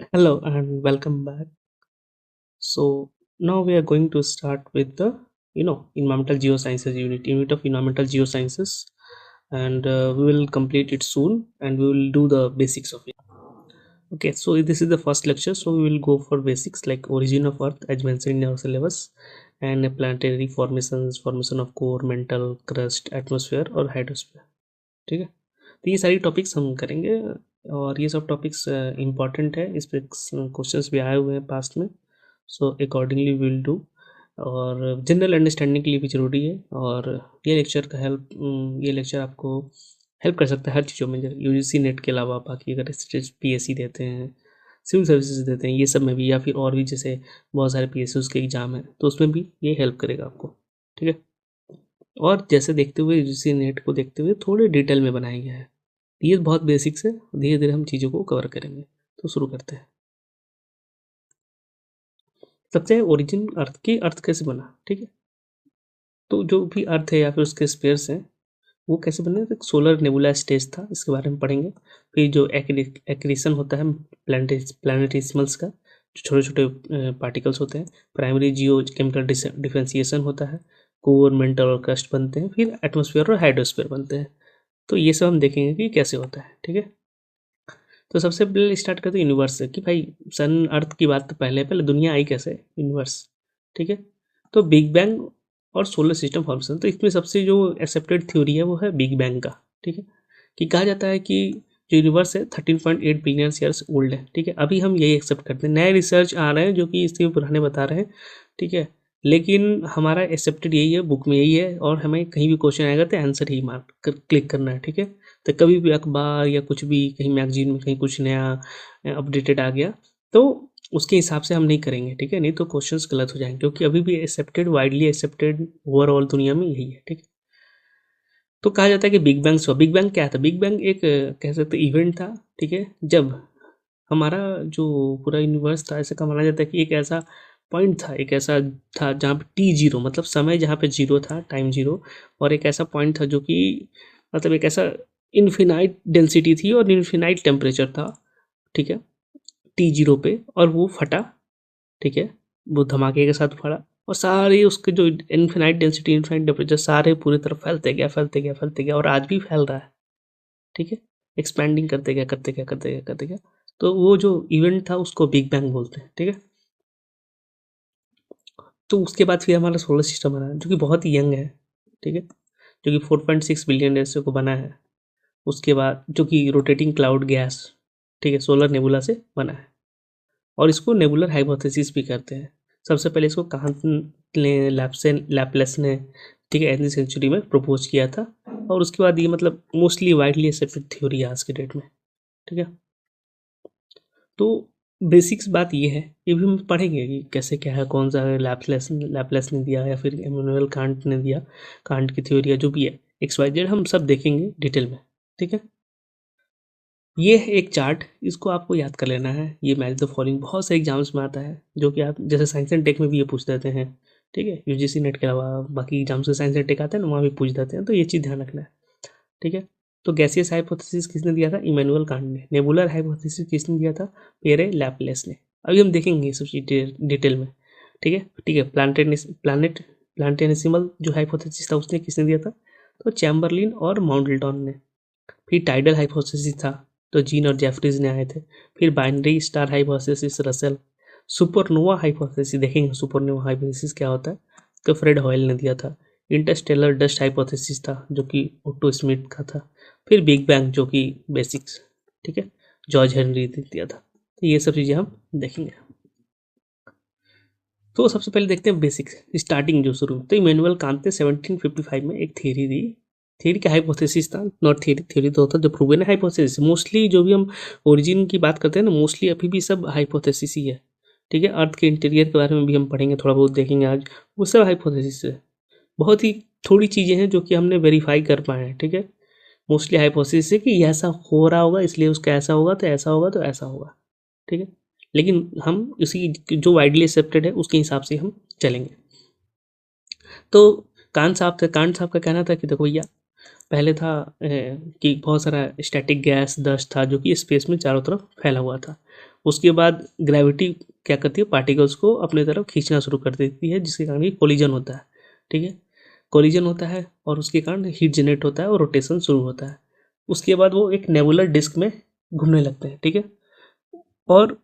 Hello and welcome back. So now we are going to start with the environmental geosciences unit of environmental geosciences, and we will complete it soon, and we will do the basics of it. Okay, so this is the first lecture, so we will go for basics like origin of Earth as mentioned in our syllabus, and planetary formations, formation of core, mantle, crust, atmosphere और hydrosphere. ठीक है, तो ये सारी topics हम करेंगे, और ये सब टॉपिक्स इम्पॉर्टेंट है, इस पर क्वेश्चंस भी आए हुए हैं पास्ट में. सो अकॉर्डिंगली विल डू, और जनरल अंडरस्टैंडिंग के लिए भी ज़रूरी है. और ये लेक्चर आपको हेल्प कर सकता है हर चीज़ों में. यूजीसी नेट के अलावा बाकी अगर पीएससी देते हैं, सिविल सर्विसेज देते हैं, ये सब में भी, या फिर और भी जैसे बहुत सारे पीएससी के एग्ज़ाम हैं, तो उसमें भी ये हेल्प करेगा आपको. ठीक है, और जैसे देखते हुए यूजीसी नेट को देखते हुए थोड़े डिटेल में बनाया गया है. ये बहुत बेसिक्स है, धीरे धीरे हम चीज़ों को कवर करेंगे. तो शुरू करते हैं. सबसे ओरिजिन अर्थ की, अर्थ कैसे बना. ठीक है, तो जो भी अर्थ है या फिर उसके स्पेयर्स हैं, वो कैसे बने. एक सोलर नेबुला स्टेज था, इसके बारे में पढ़ेंगे. फिर जो एक्रीशन होता है प्लानिटेसिमल्स का, जो छोटे छोटे पार्टिकल्स होते हैं. प्राइमरी जियो केमिकल डिफ्रेंसिएशन होता है. कोर, मेंटल और क्रस्ट बनते हैं. फिर एटमॉस्फेयर और हाइड्रोस्फेयर बनते हैं. तो ये सब हम देखेंगे कि कैसे होता है. ठीक है, तो सबसे पहले स्टार्ट करते हैं यूनिवर्स से, कि भाई सन अर्थ की बात तो पहले पहले दुनिया आई कैसे, यूनिवर्स. ठीक है, तो बिग बैंग और सोलर सिस्टम फॉर्मेशन, तो इसमें सबसे जो एक्सेप्टेड थ्योरी है वो है बिग बैंग का. ठीक है, कि कहा जाता है कि जो यूनिवर्स है 13.8 बिलियन ईयर्स ओल्ड है. ठीक है, अभी हम यही एक्सेप्ट करते हैं. नए रिसर्च आ रहे हैं जो कि इसके पुराने बता रहे हैं. ठीक है, लेकिन हमारा एक्सेप्टेड यही है, बुक में यही है, और हमें कहीं भी क्वेश्चन आएगा तो आंसर ही मार्क क्लिक करना है. ठीक है, तो कभी भी अखबार या कुछ भी कहीं मैगजीन में कहीं कुछ नया अपडेटेड आ गया, तो उसके हिसाब से हम नहीं करेंगे. ठीक है, नहीं तो क्वेश्चंस गलत हो जाएंगे, क्योंकि अभी भी एक्सेप्टेड, वाइडली एक्सेप्टेड ओवरऑल दुनिया में यही है. ठीक है, तो कहा जाता है कि बिग बैंग हुआ. बिग बैंग क्या था. बिग बैंग एक कह सकते इवेंट था. ठीक है, जब हमारा जो पूरा यूनिवर्स था, ऐसा का माना जाता है कि एक ऐसा पॉइंट था, एक ऐसा था जहाँ पे टी जीरो, मतलब समय जहाँ पे जीरो था, टाइम जीरो, और एक ऐसा पॉइंट था जो कि मतलब एक ऐसा इन्फिनाइट डेंसिटी थी और इन्फिनाइट टेम्परेचर था. ठीक है, टी जीरो पे, और वो फटा. ठीक है, वो धमाके के साथ फटा, और सारे उसके जो इन्फिनाइट डेंसिटी, इन्फिनाइट टेम्परेचर, सारे पूरी तरफ फैलते गया, फैलते गया, फैलते गया, और आज भी फैल रहा है. ठीक है, एक्सपैंडिंग करते गया, करते गया, करते गया, करते गया. तो वो जो इवेंट था उसको बिग बैंग बोलते हैं. ठीक है, तो उसके बाद फिर हमारा सोलर सिस्टम बना, जो कि बहुत ही यंग है. ठीक है, जो कि 4.6 बिलियन ईयर से को बना है. उसके बाद जो कि रोटेटिंग क्लाउड गैस, ठीक है, सोलर नेबुला से बना है, और इसको नेबुलर हाइपोथेसिस भी करते हैं. सबसे पहले इसको कांट ने, लैपलेस ने, ठीक है, 18वीं सेंचुरी में प्रपोज किया था. और उसके बाद ये मतलब मोस्टली वाइडली एक्सेप्टेड थ्योरी है आज के डेट में. ठीक है, तो बेसिक्स बात ये है, ये भी हम पढ़ेंगे कि कैसे क्या है, कौन सा लैपलेस ने दिया या फिर इमैनुअल कांट ने दिया, कांट की थ्योरी जो भी है, एक्स वाई जेड हम सब देखेंगे डिटेल में. ठीक है, ये है एक चार्ट, इसको आपको याद कर लेना है. ये मैच द फॉलोइंग बहुत से एग्जाम्स में आता है, जो कि आप जैसे साइंस एंड टेक में भी ये पूछ देते हैं. ठीक है, यूजीसी नेट के अलावा बाकी एग्जाम्स से साइंस एंड टेक आते हैं ना, वहाँ भी पूछ देते हैं, तो ये चीज़ ध्यान रखना है. ठीक है, तो गैसियस हाइपोथेसिस किसने दिया था, इमैनुअल कांट ने. नेबुलर हाइपोथेसिस किसने दिया था, पेरे लैपलेस ने. अभी हम देखेंगे ये सब चीज़ डिटेल में. ठीक है, ठीक है, प्लांटेनिसिमल जो हाइपोथेसिस था उसने किसने दिया था, तो चैम्बरलिन और माउंटलटन ने. फिर टाइडल हाइपोथेसिस था, तो जीन और जेफरीज ने आए थे. फिर binary star hypothesis Russell. Supernova hypothesis देखेंगे, सुपरनोवा हाइपोथेसिस क्या होता है, तो फ्रेड हॉयल ने दिया था. इंटरस्टेलर डस्ट हाइपोथेसिस था, जो कि ओटो स्मिथ का था. फिर बिग बैंग, जो कि बेसिक्स, ठीक है, जॉर्ज हेनरी ने दिया था. तो ये सब चीज़ें हम देखेंगे. तो सबसे पहले देखते हैं बेसिक्स, स्टार्टिंग जो शुरू. तो इमैनुअल कांट ने 1755 में एक थ्योरी दी. थ्योरी का हाइपोथेसिस था, नॉट थ्योरी, थ्योरी तो होता है जो प्रूवन है. हाइपोथेसिस मोस्टली जो भी हम ओरिजिन की बात करते हैं ना, मोस्टली अभी भी सब हाइपोथेसिस ही है. ठीक है, अर्थ के इंटीरियर के बारे में भी हम पढ़ेंगे, थोड़ा बहुत देखेंगे आज, वो सब हाइपोथेसिस है. बहुत ही थोड़ी चीज़ें हैं जो कि हमने वेरीफाई कर पाए हैं. ठीक है, मोस्टली हाइपोथेसिस है कि ऐसा हो रहा होगा, इसलिए उसका ऐसा होगा, तो ऐसा होगा, तो ऐसा होगा. ठीक है, लेकिन हम उसी जो वाइडली एक्सेप्टेड है उसके हिसाब से हम चलेंगे. तो कांट साहब का कहना था कि देखो भैया, पहले था कि बहुत सारा स्टैटिक गैस, डस्ट था, जो कि स्पेस में चारों तरफ फैला हुआ था. उसके बाद ग्रेविटी क्या करती है, पार्टिकल्स को अपने तरफ खींचना शुरू कर देती है, जिसके कारण ये कोलिजन होता है। ठीक है, कोलिजन होता है और उसके कारण हीट जनरेट होता है और रोटेशन शुरू होता है। उसके बाद वो एक नेबुलर डिस्क में घूमने लगते हैं। ठीक है, और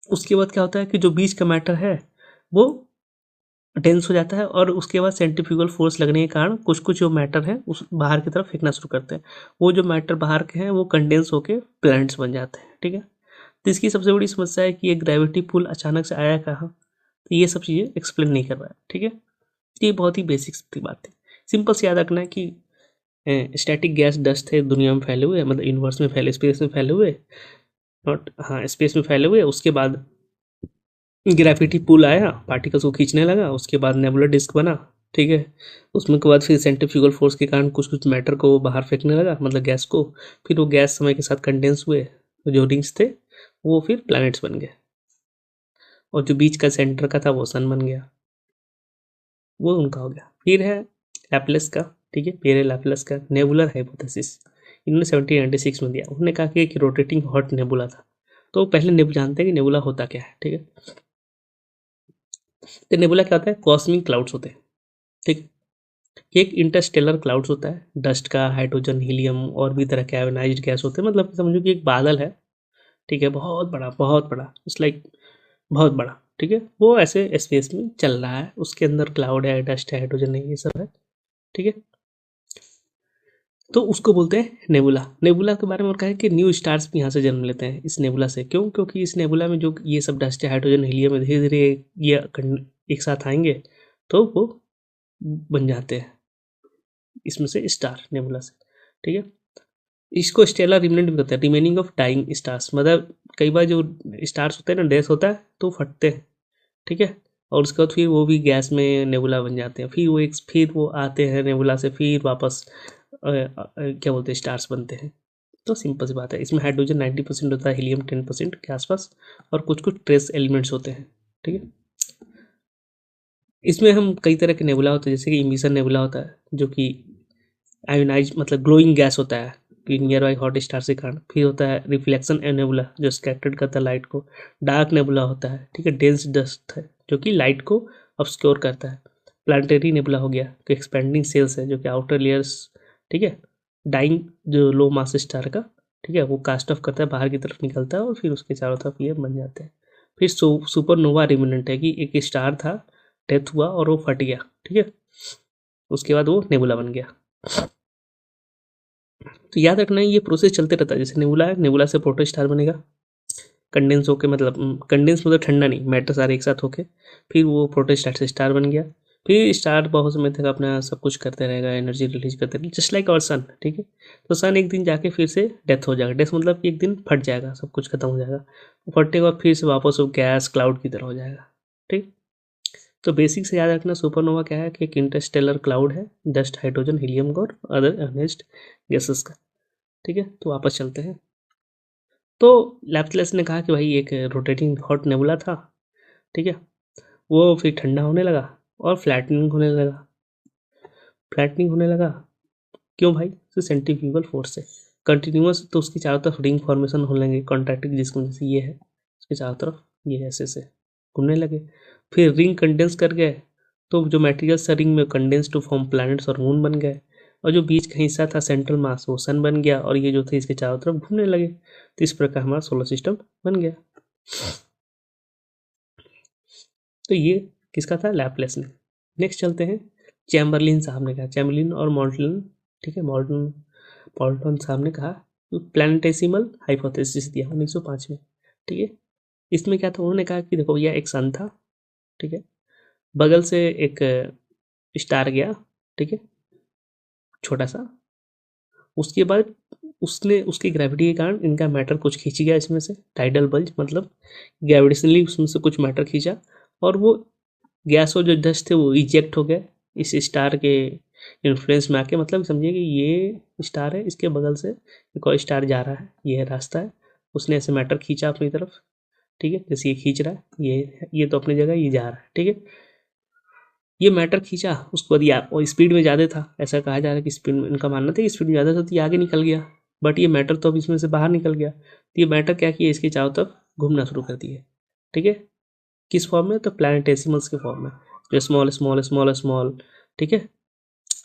उसके बाद क्या होता है कि जो बीच का मैटर है वो डेंस हो जाता है, और उसके बाद सेंट्रीफ्यूगल फोर्स लगने के कारण कुछ कुछ जो मैटर है उस बाहर की तरफ फेंकना शुरू करते हैं। वो जो मैटर बाहर के हैं वो कंडेंस होके प्लैनेट्स बन जाते हैं। ठीक है, तो इसकी सबसे बड़ी समस्या है कि ये ग्रेविटी पुल अचानक से आया कहाँ, तो ये सब चीज़ें एक्सप्लेन नहीं कर रहा है। ठीक है, ये बहुत ही बेसिक सी बात है। सिंपल से याद रखना है कि स्टैटिक गैस डस्ट है दुनिया में फैले हुए, मतलब यूनिवर्स में फैले, स्पेस में फैले हुए, नॉट हाँ स्पेस में फैले हुए। उसके बाद ग्रेविटी पुल आया, पार्टिकल्स को खींचने लगा, उसके बाद नेबुलर डिस्क बना। ठीक है, उसमें के बाद फिर सेंट्रीफ्यूगल फोर्स के कारण कुछ कुछ मैटर को बाहर फेंकने लगा, मतलब गैस को। फिर वो गैस समय के साथ कंडेंस हुए, तो जो रिंग्स थे वो फिर प्लैनेट्स बन गए, और जो बीच का सेंटर का था वो सन बन गया, वो उनका हो गया। फिर है लैपलेस का। ठीक है, पेरे लैपलेस का नेबुलर हाइपोथेसिस इन्होंने 1796 में दिया। उन्होंने कहा कि एक रोटेटिंग हॉट नेबुला था। तो पहले नेबुला जानते हैं कि नेबुला होता क्या है। ठीक है, तो नेबुला क्या होता है, कॉस्मिक क्लाउड्स होते हैं। ठीक, एक इंटरस्टेलर क्लाउड्स होता है, डस्ट का, हाइड्रोजन, हीलियम और भी तरह के आयोनाइज्ड गैस होते हैं। मतलब समझो कि एक बादल है। ठीक है, बहुत बड़ा बहुत बड़ा, इट्स लाइक बहुत बड़ा। ठीक है, वो ऐसे स्पेस में चल रहा है, उसके अंदर क्लाउड है, डस्ट है, हाइड्रोजन है, ये सब है। ठीक है, तो उसको बोलते हैं नेबुला। नेबुला के बारे में और कहा है कि न्यू स्टार्स भी यहाँ से जन्म लेते हैं इस नेबुला से। क्यों? क्योंकि इस नेबुला में जो ये सब डस्ट है, हाइड्रोजन, हीलियम है, धीरे धीरे ये एक साथ आएंगे तो वो बन जाते हैं इसमें से स्टार, नेबुला से। ठीक है, इसको स्टेलर रिमेनेंट भी कहते हैं, रिमेनिंग ऑफ डाइंग स्टार्स। मतलब कई बार जो स्टार्स होते हैं ना, डेथ होता है तो फटते हैं। ठीक है, और उसके बाद फिर वो भी गैस में नेबुला बन जाते हैं। फिर वो आते हैं नेबुला से, फिर वापस क्या बोलते हैं, स्टार्स बनते हैं। तो सिंपल सी बात है, इसमें हाइड्रोजन 90% होता है, हीलियम 10% के आसपास, और कुछ कुछ ट्रेस एलिमेंट्स होते हैं। ठीक है, इसमें हम कई तरह के नेबुला होते हैं, जैसे कि इमिशन नेबुला होता है जो कि आयोनाइज मतलब ग्लोइंग गैस होता है कि नियर बाई हॉट स्टार से कारण। फिर होता है रिफ्लेक्शन नेबुला जो स्कैटर्ड करता है लाइट को। डार्क नेबुला होता है, ठीक है, डेंस डस्ट है जो कि लाइट को ऑब्सक्योर करता है। प्लानिटरी नेबुला हो गया कि एक्सपेंडिंग सेल्स है जो कि आउटर लेयर्स, ठीक है, डाइंग जो लो मास स्टार का, ठीक है, वो कास्ट ऑफ करता है, बाहर की तरफ निकलता है और फिर उसके चारों तरफ ये बन जाते हैं। फिर सुपरनोवा रिमिनेंट है कि एक स्टार था, डेथ हुआ और वो फट गया। ठीक है, उसके बाद वो नेबुला बन गया। तो याद रखना ये प्रोसेस चलते रहता है। जैसे नेबुला है, नेबुला से प्रोटोस्टार बनेगा, कंडेंस होके, मतलब कंडेंस मतलब ठंडा नहीं, मैटर सारे एक साथ होके, फिर वो प्रोटोस्टार से स्टार बन गया। फिर स्टार बहुत समय तक अपना सब कुछ करते रहेगा, एनर्जी रिलीज करते रहेगा, जस्ट लाइक आवर सन। ठीक है, तो सन एक दिन जाके फिर से डेथ हो जाएगा। डेथ मतलब कि एक दिन फट जाएगा, सब कुछ खत्म हो जाएगा। फटने के बाद फिर से वापस वो गैस क्लाउड की तरह हो जाएगा। ठीक, तो बेसिक से याद रखना सुपरनोवा क्या है कि एक इंटरस्टेलर क्लाउड है, डस्ट, हाइड्रोजन, हीलियम और अदर अनहेज्ड गैसेस का। ठीक है, तो वापस चलते हैं। तो लैप्लेस ने कहा कि भाई एक रोटेटिंग हॉट नेबुला था। ठीक है, वो फिर ठंडा होने लगा और फ्लैटनिंग होने लगा। क्यों भाई? तो सेंट्रीफ्यूगल फोर्स से कंटिन्यूअस, तो उसके चारों तरफ रिंग फॉर्मेशन होने लगे, कॉन्ट्रैक्टिंग, जिसको जैसे ये है, उसके चारों तरफ ये ऐसे से घूमने लगे। फिर रिंग कंडेंस कर गए, तो जो मटेरियल रिंग में कंडेंस टू फॉर्म प्लैनेट्स और मून बन गए, और जो बीच का हिस्सा था सेंट्रल मास वो सन बन गया, और ये जो थे इसके चारों तरफ घूमने लगे। तो इस प्रकार हमारा सोलर सिस्टम बन गया। तो ये किसका था? लैपलेस ने। नेक्स्ट चलते हैं, चैम्बरलिन साहब ने कहा, चैम्बरलिन और मॉल्टन, ठीक है, मॉल्टन साहब ने कहा प्लैनेटेसिमल हाइपोथेसिस दिया 1905 में। ठीक है, इसमें क्या था, उन्होंने कहा कि देखो भैया एक सन था, ठीक है, बगल से एक स्टार गया, ठीक है, छोटा सा। उसके बाद उसने उसकी ग्रेविटी के कारण इनका मैटर कुछ खींच गया इसमें से, टाइडल बल्ज, मतलब ग्रेविटेशनली उसमें से कुछ मैटर खींचा, और वो गैस और जो डस्ट थे वो इजेक्ट हो गए इस स्टार के इन्फ्लुएंस में आके। मतलब समझिए कि ये स्टार है, इसके बगल से एक और स्टार जा रहा है, ये है रास्ता है, उसने ऐसे मैटर खींचा अपनी तरफ। ठीक है, जैसे ये खींच रहा है, ये तो अपनी जगह ये जा रहा है। ठीक है, ये मैटर खींचा, उसके बाद और स्पीड में ज़्यादा था, ऐसा कहा जा रहा है कि स्पीड में, इनका मानना था कि स्पीड में ज़्यादा था तो ये आगे निकल गया। बट ये मैटर तो अब इसमें से बाहर निकल गया, तो ये मैटर क्या किया, इसके चारों तरफ घूमना शुरू कर दिए, ठीक है। किस फॉर्म में, तो प्लैनेटेसिमल्स के फॉर्म में, जो स्मॉल स्मॉल स्मॉल स्मॉल, ठीक है,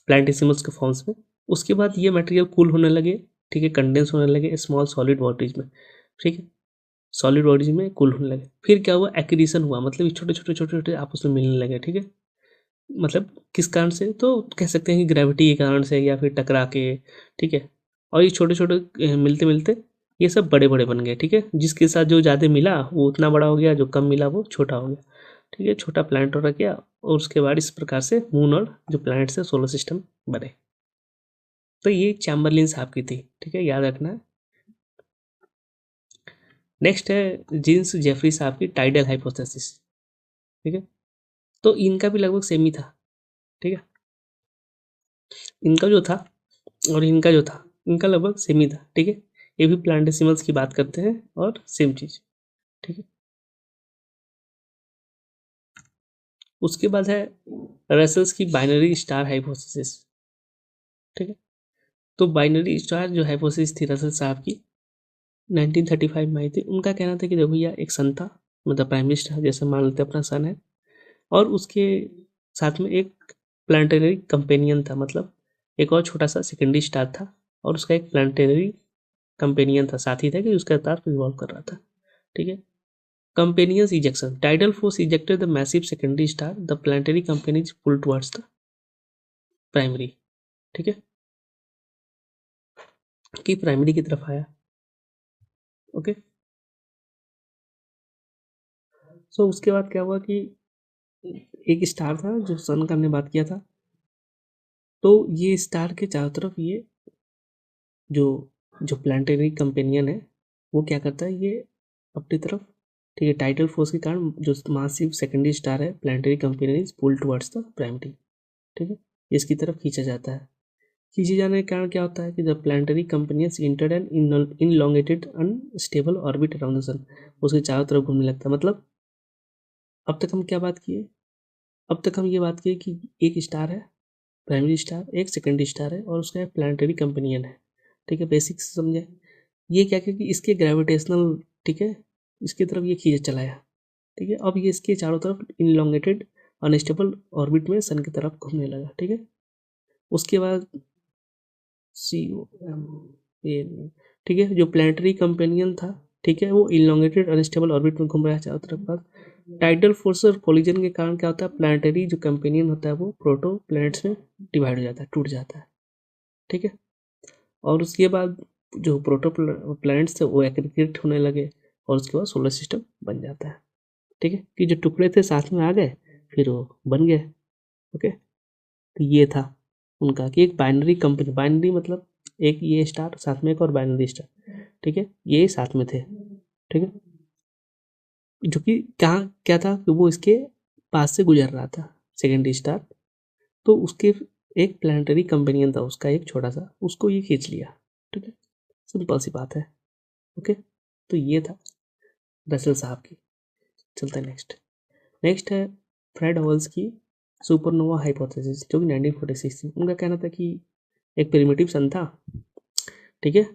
प्लैनेटेसिमल्स के फॉर्म्स में। उसके बाद ये मटेरियल कूल होने लगे, ठीक है, कंडेंस होने लगे स्मॉल सॉलिड बॉडीज में, ठीक है, सॉलिड बॉडीज में कूल होने लगे। फिर क्या हुआ, एक्रीशन हुआ, मतलब छोटे छोटे छोटे छोटे आपस में मिलने लगे, ठीक है। मतलब किस कारण से, तो कह सकते हैं कि ग्रेविटी के कारण से या फिर टकरा के, ठीक है। और ये छोटे छोटे मिलते मिलते ये सब बड़े बड़े बन गए, ठीक है। जिसके साथ जो ज़्यादा मिला वो उतना बड़ा हो गया, जो कम मिला वो छोटा हो गया, ठीक है। छोटा प्लैनेट हो गया, और उसके बाद इस प्रकार से मून और जो प्लैनेट्स है सोलर सिस्टम बने। तो ये चैम्बरलिन साहब की थी, ठीक है, याद रखना है। नेक्स्ट है जीन्स जेफरी साहब की टाइडल हाइपोथेसिस, ठीक है। तो इनका भी लगभग सेम ही था, ठीक है। इनका जो था और इनका जो था, इनका लगभग सेम ही था, ठीक है। ये भी प्लांटेसिमल्स की बात करते हैं और सेम चीज, ठीक है। उसके बाद है रसेल्स की बाइनरी स्टार हाइपोथेसिस, ठीक है। तो बाइनरी स्टार जो हाइपोथेसिस थी रसेल साहब की 1935 में आई थी। उनका कहना था कि देखो भैया एक सन था, मतलब प्राइमरी स्टार जैसे मान लेते अपना सन है, और उसके साथ में एक प्लानिटरी कंपेनियन था, मतलब एक और छोटा सा सेकेंडरी स्टार था, और उसका एक प्लानिटरी कंपेनियन था, साथी था कि उसका तार रिवॉल्व कर रहा था, ठीक है। Companions ejection, tidal force ejected the massive secondary star, the planetary companies pull towards the primary, ठीक है, कि प्राइमरी की तरफ आया, ओके। सो उसके बाद क्या हुआ कि एक स्टार था जो सन का हमने बात किया था, तो ये स्टार के चारों तरफ ये जो जो प्लानिटरी कंपेनियन है वो क्या करता है, ये अपनी तरफ, ठीक है, टाइडल फोर्स के कारण जो मासिव सेकेंडरी स्टार है planetary companion pull towards the primary, ठीक है, इसकी तरफ खींचा जाता है। खींचे जाने के कारण क्या होता है कि the planetary companions entered and an elongated unstable orbit around the sun, उसके चारों तरफ घूमने लगता है। मतलब अब तक हम क्या बात किए, अब तक हम ये बात किए कि एक स्टार है प्राइमरी स्टार, एक सेकेंडरी स्टार है, और उसका एक प्लानिटरी कंपेनियन है, ठीक है, बेसिक्स समझे। ये क्या कि इसके ग्रेविटेशनल, ठीक है, इसकी तरफ ये खींच चलाया, ठीक है। अब ये इसके चारों तरफ इनलोंगेटेड अनस्टेबल ऑर्बिट में सन की तरफ घूमने लगा, ठीक है। उसके बाद सी ओ एम ए, ठीक है, जो प्लानिटरी कंपेनियन था, ठीक है, वो इनलोंगेटेड अनस्टेबल ऑर्बिट में घूम रहा है चारों तरफ पर। टाइडल फोर्स और कोलिजन के कारण क्या होता है, प्लानिटरी जो कंपेनियन होता है वो प्रोटो प्लैनेट्स में डिवाइड हो जाता है, टूट जाता है, ठीक है। और उसके बाद जो प्रोटो प्लैनेट्स थे वो एग्रीगेट होने लगे, और उसके बाद सोलर सिस्टम बन जाता है, ठीक है, कि जो टुकड़े थे साथ में आ गए, फिर वो बन गए, ओके। तो ये था उनका कि एक बाइनरी कंपनी, बाइनरी मतलब एक ये स्टार साथ में एक और बाइनरी स्टार, ठीक है, ये साथ में थे, ठीक है। जो कि कहाँ क्या था कि वो इसके पास से गुजर रहा था सेकेंडरी स्टार, तो उसके एक प्लानिटरी कंपेनियन था उसका एक छोटा सा, उसको ये खींच लिया, ठीक है, सिंपल सी बात है, ओके। तो ये था रसेल साहब की। चलते हैं नेक्स्ट। नेक्स्ट है फ्रेड हॉल्स की सुपरनोवा हाइपोथेसिस, जो कि 1946 थी। उनका कहना था कि एक प्रिमिटिव सन था, ठीक है,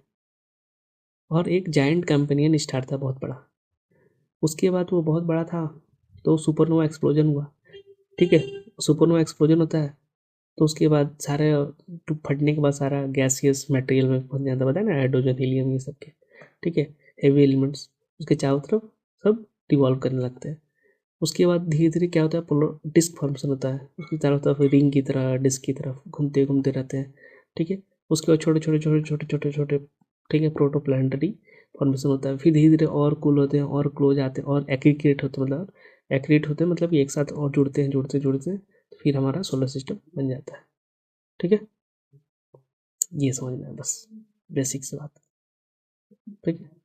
और एक जायंट कंपेनियन स्टार था बहुत बड़ा। उसके बाद वो बहुत बड़ा था तो सुपरनोवा एक्सप्लोजन हुआ, ठीक है। सुपरनोवा एक्सप्लोजन होता है तो उसके बाद सारे फटने के बाद सारा गैसियस मटेरियल में फंस जाता है, पता है ना, हाइड्रोजन हीलियम ये सब के, ठीक है, हेवी एलिमेंट्स उसके चारों तरफ सब डिवॉल्व करने लगते हैं। उसके बाद धीरे धीरे क्या होता है, पोलर डिस्क फॉर्मेशन होता है, उसकी चारों तरफ रिंग की तरह डिस्क की तरफ घूमते घूमते रहते हैं, ठीक है। उसके बाद छोटे छोटे छोटे छोटे छोटे छोटे, ठीक है, प्रोटोप्लैनेटरी फॉर्मेशन होता है। फिर धीरे धीरे और कूल होते हैं और क्लोज आते हैं और एग्रीगेट होते हैं, मतलब एग्रीगेट होते हैं मतलब कि एक साथ और जुड़ते हैं जुड़ते जुड़ते हैं, तो फिर हमारा सोलर सिस्टम बन जाता है, ठीक है। ये समझना है बस, बेसिक से बात, ठीक है।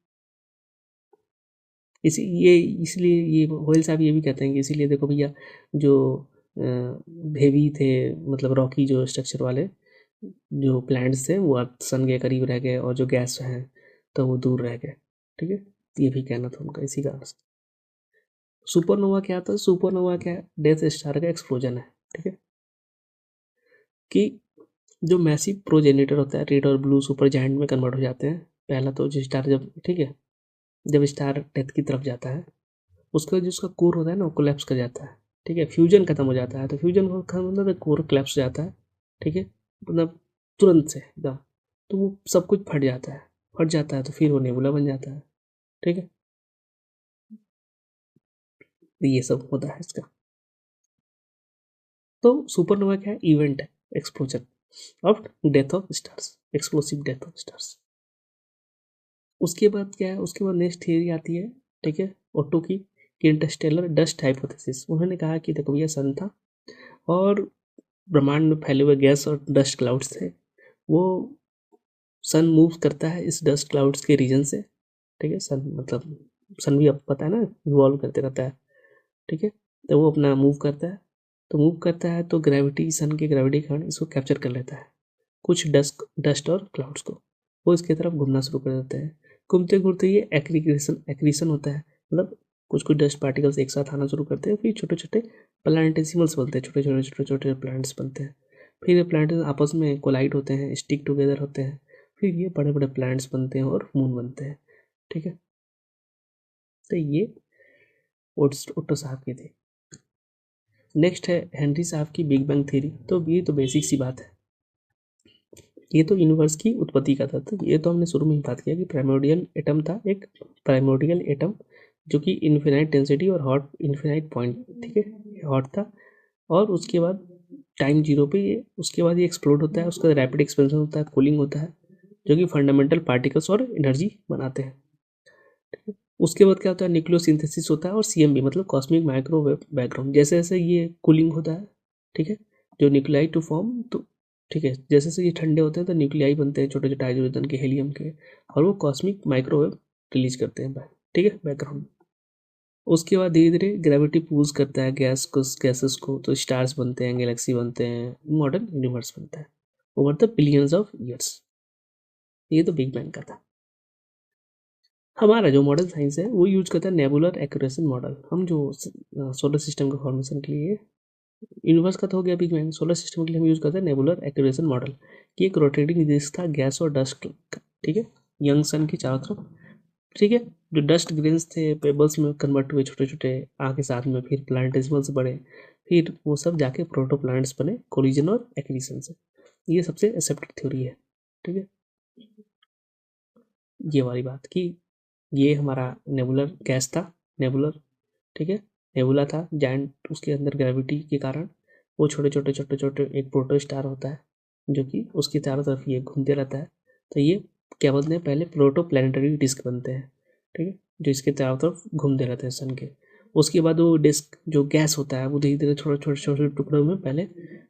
इसी ये इसलिए ये होयल साहब ये भी कहते हैं कि इसीलिए देखो भैया जो हेवी थे, मतलब रॉकी जो स्ट्रक्चर वाले जो प्लैनेट्स थे वो अर्थ सन के करीब रह गए, और जो गैस हैं तो वो दूर रह गए, ठीक है। ये भी कहना था उनका इसी कारण से। सुपरनोवा क्या था, सुपरनोवा क्या है, डेथ स्टार का एक्सप्लोजन है, ठीक है, कि जो मैसिव प्रोजेनिटर होता है रेड और ब्लू सुपर जायंट में कन्वर्ट हो जाते हैं। पहला तो जो स्टार जब ठीक है जब स्टार डेथ की तरफ जाता है उसका जो उसका कोर होता है ना वो कोलैप्स कर जाता है। ठीक है, फ्यूजन खत्म हो जाता है, तो फ्यूजन को खत्म मतलब कोर कोलैप्स हो जाता है। ठीक है, मतलब तुरंत से एकदम, तो वो सब कुछ फट जाता है। फट जाता है तो फिर वो नेबुला बन जाता है। ठीक है, तो ये सब होता है इसका। तो सुपरनोवा क्या है? इवेंट है, explosion of death of stars, explosive death of stars. उसके बाद क्या है? उसके बाद नेक्स्ट थियरी आती है, ठीक है, ओटो की, इंटरस्टेलर डस्ट हाइपोथेसिस। उन्होंने कहा कि देखो भैया सन था और ब्रह्मांड में फैले हुए गैस और डस्ट क्लाउड्स थे, वो सन मूव करता है इस डस्ट क्लाउड्स के रीजन से। ठीक है, सन मतलब सन भी अब पता है ना इवॉल्व करते रहता है। ठीक है, तो वो अपना मूव करता है, तो मूव करता है तो ग्रेविटी, सन की ग्रेविटी के कारण इसको कैप्चर कर लेता है, कुछ डस्ट और क्लाउड्स को, वो इसकी तरफ घूमना शुरू कर देते हैं। घूमते घूमते ये एक्रीग्रेशन एक्रीशन होता है, मतलब कुछ कुछ डस्ट पार्टिकल्स एक साथ आना शुरू करते हैं, फिर छोटे छोटे प्लानेटेसिमल्स बनते हैं, छोटे छोटे छोटे छोटे प्लैनेट्स बनते हैं। फिर ये प्लैनेट्स आपस में कोलाइड होते हैं, स्टिक टुगेदर होते हैं, फिर ये बड़े बड़े प्लैनेट्स बनते हैं और मून बनते हैं। ठीक है, तो ये ओटो साहब की थी। नेक्स्ट है हेनरी साहब की बिग बैंग थ्योरी। तो ये तो बेसिक सी बात है, ये तो यूनिवर्स की उत्पत्ति का था। तो ये तो हमने शुरू में ही बात किया कि प्राइमोर्डियल एटम था, एक प्राइमोर्डियल एटम जो कि इन्फिनाइट डेंसिटी और हॉट इन्फिनाइट पॉइंट, ठीक है, हॉट था। और उसके बाद टाइम जीरो पे ये, उसके बाद ये एक्सप्लोड होता है, उसका रैपिड एक्सपेंशन होता है, कूलिंग होता है, जो कि फंडामेंटल पार्टिकल्स और एनर्जी बनाते हैं। उसके बाद क्या होता है? न्यूक्लियोसिंथेसिस होता है और सीएमबी मतलब कॉस्मिक माइक्रोवेव बैकग्राउंड। जैसे जैसे ये कूलिंग होता है, ठीक है, जो न्यूक्लियाई टू फॉर्म, तो ठीक है, जैसे जैसे ये ठंडे होते हैं तो न्यूक्लियाई बनते हैं छोटे छोटे हाइड्रोजन के, हीलियम के, और वो कॉस्मिक माइक्रोवेव रिलीज करते हैं, ठीक है, बैकग्राउंड। उसके बाद धीरे धीरे ग्रेविटी पूल्स करता है गैसेस को, तो स्टार्स बनते हैं, गैलेक्सी बनते हैं, मॉडर्न यूनिवर्स बनता है over the billions of years. ये तो बिग बैंग का था। हमारा जो मॉडल साइंस है वो यूज करता है नेबुलर एक्यूरेशन मॉडल। हम जो सोलर सिस्टम के फॉर्मेशन के लिए, यूनिवर्स का तो हो गया बिग बैंग, सोलर सिस्टम के लिए हम यूज करते हैं नेबुलर एक्यूरेशन मॉडल, कि एक रोटेटिंग डिस्क था गैस और डस्ट का, ठीक है, यंग सन की चारों तरफ। ठीक है, जो डस्ट ग्रेन्स थे पेबल्स में कन्वर्ट हुए छोटे छोटे आगे साथ में, फिर प्लानेटेसिमल्स बड़े, फिर वो सब जाके प्रोटो प्लानट्स बने कोलिजन और एक्रीशन से। ये सबसे एक्सेप्टेड थ्योरी है। ठीक है, ये वाली बात कि ये हमारा नेबुलर गैस था, नेबुलर, ठीक है, नेबुला था जायंट, उसके अंदर ग्रेविटी के कारण वो छोटे छोटे छोटे छोटे एक प्रोटो स्टार होता है जो कि उसकी चारों तरफ ये घूमते रहता है। तो ये क्या बोलते हैं? पहले प्रोटो प्लानिटरी डिस्क बनते हैं, ठीक है, जो इसके चारों तरफ घूमते रहते हैं सन के। उसके बाद वो डिस्क जो गैस होता है वो धीरे धीरे छोटे छोटे छोटे टुकड़ों में पहले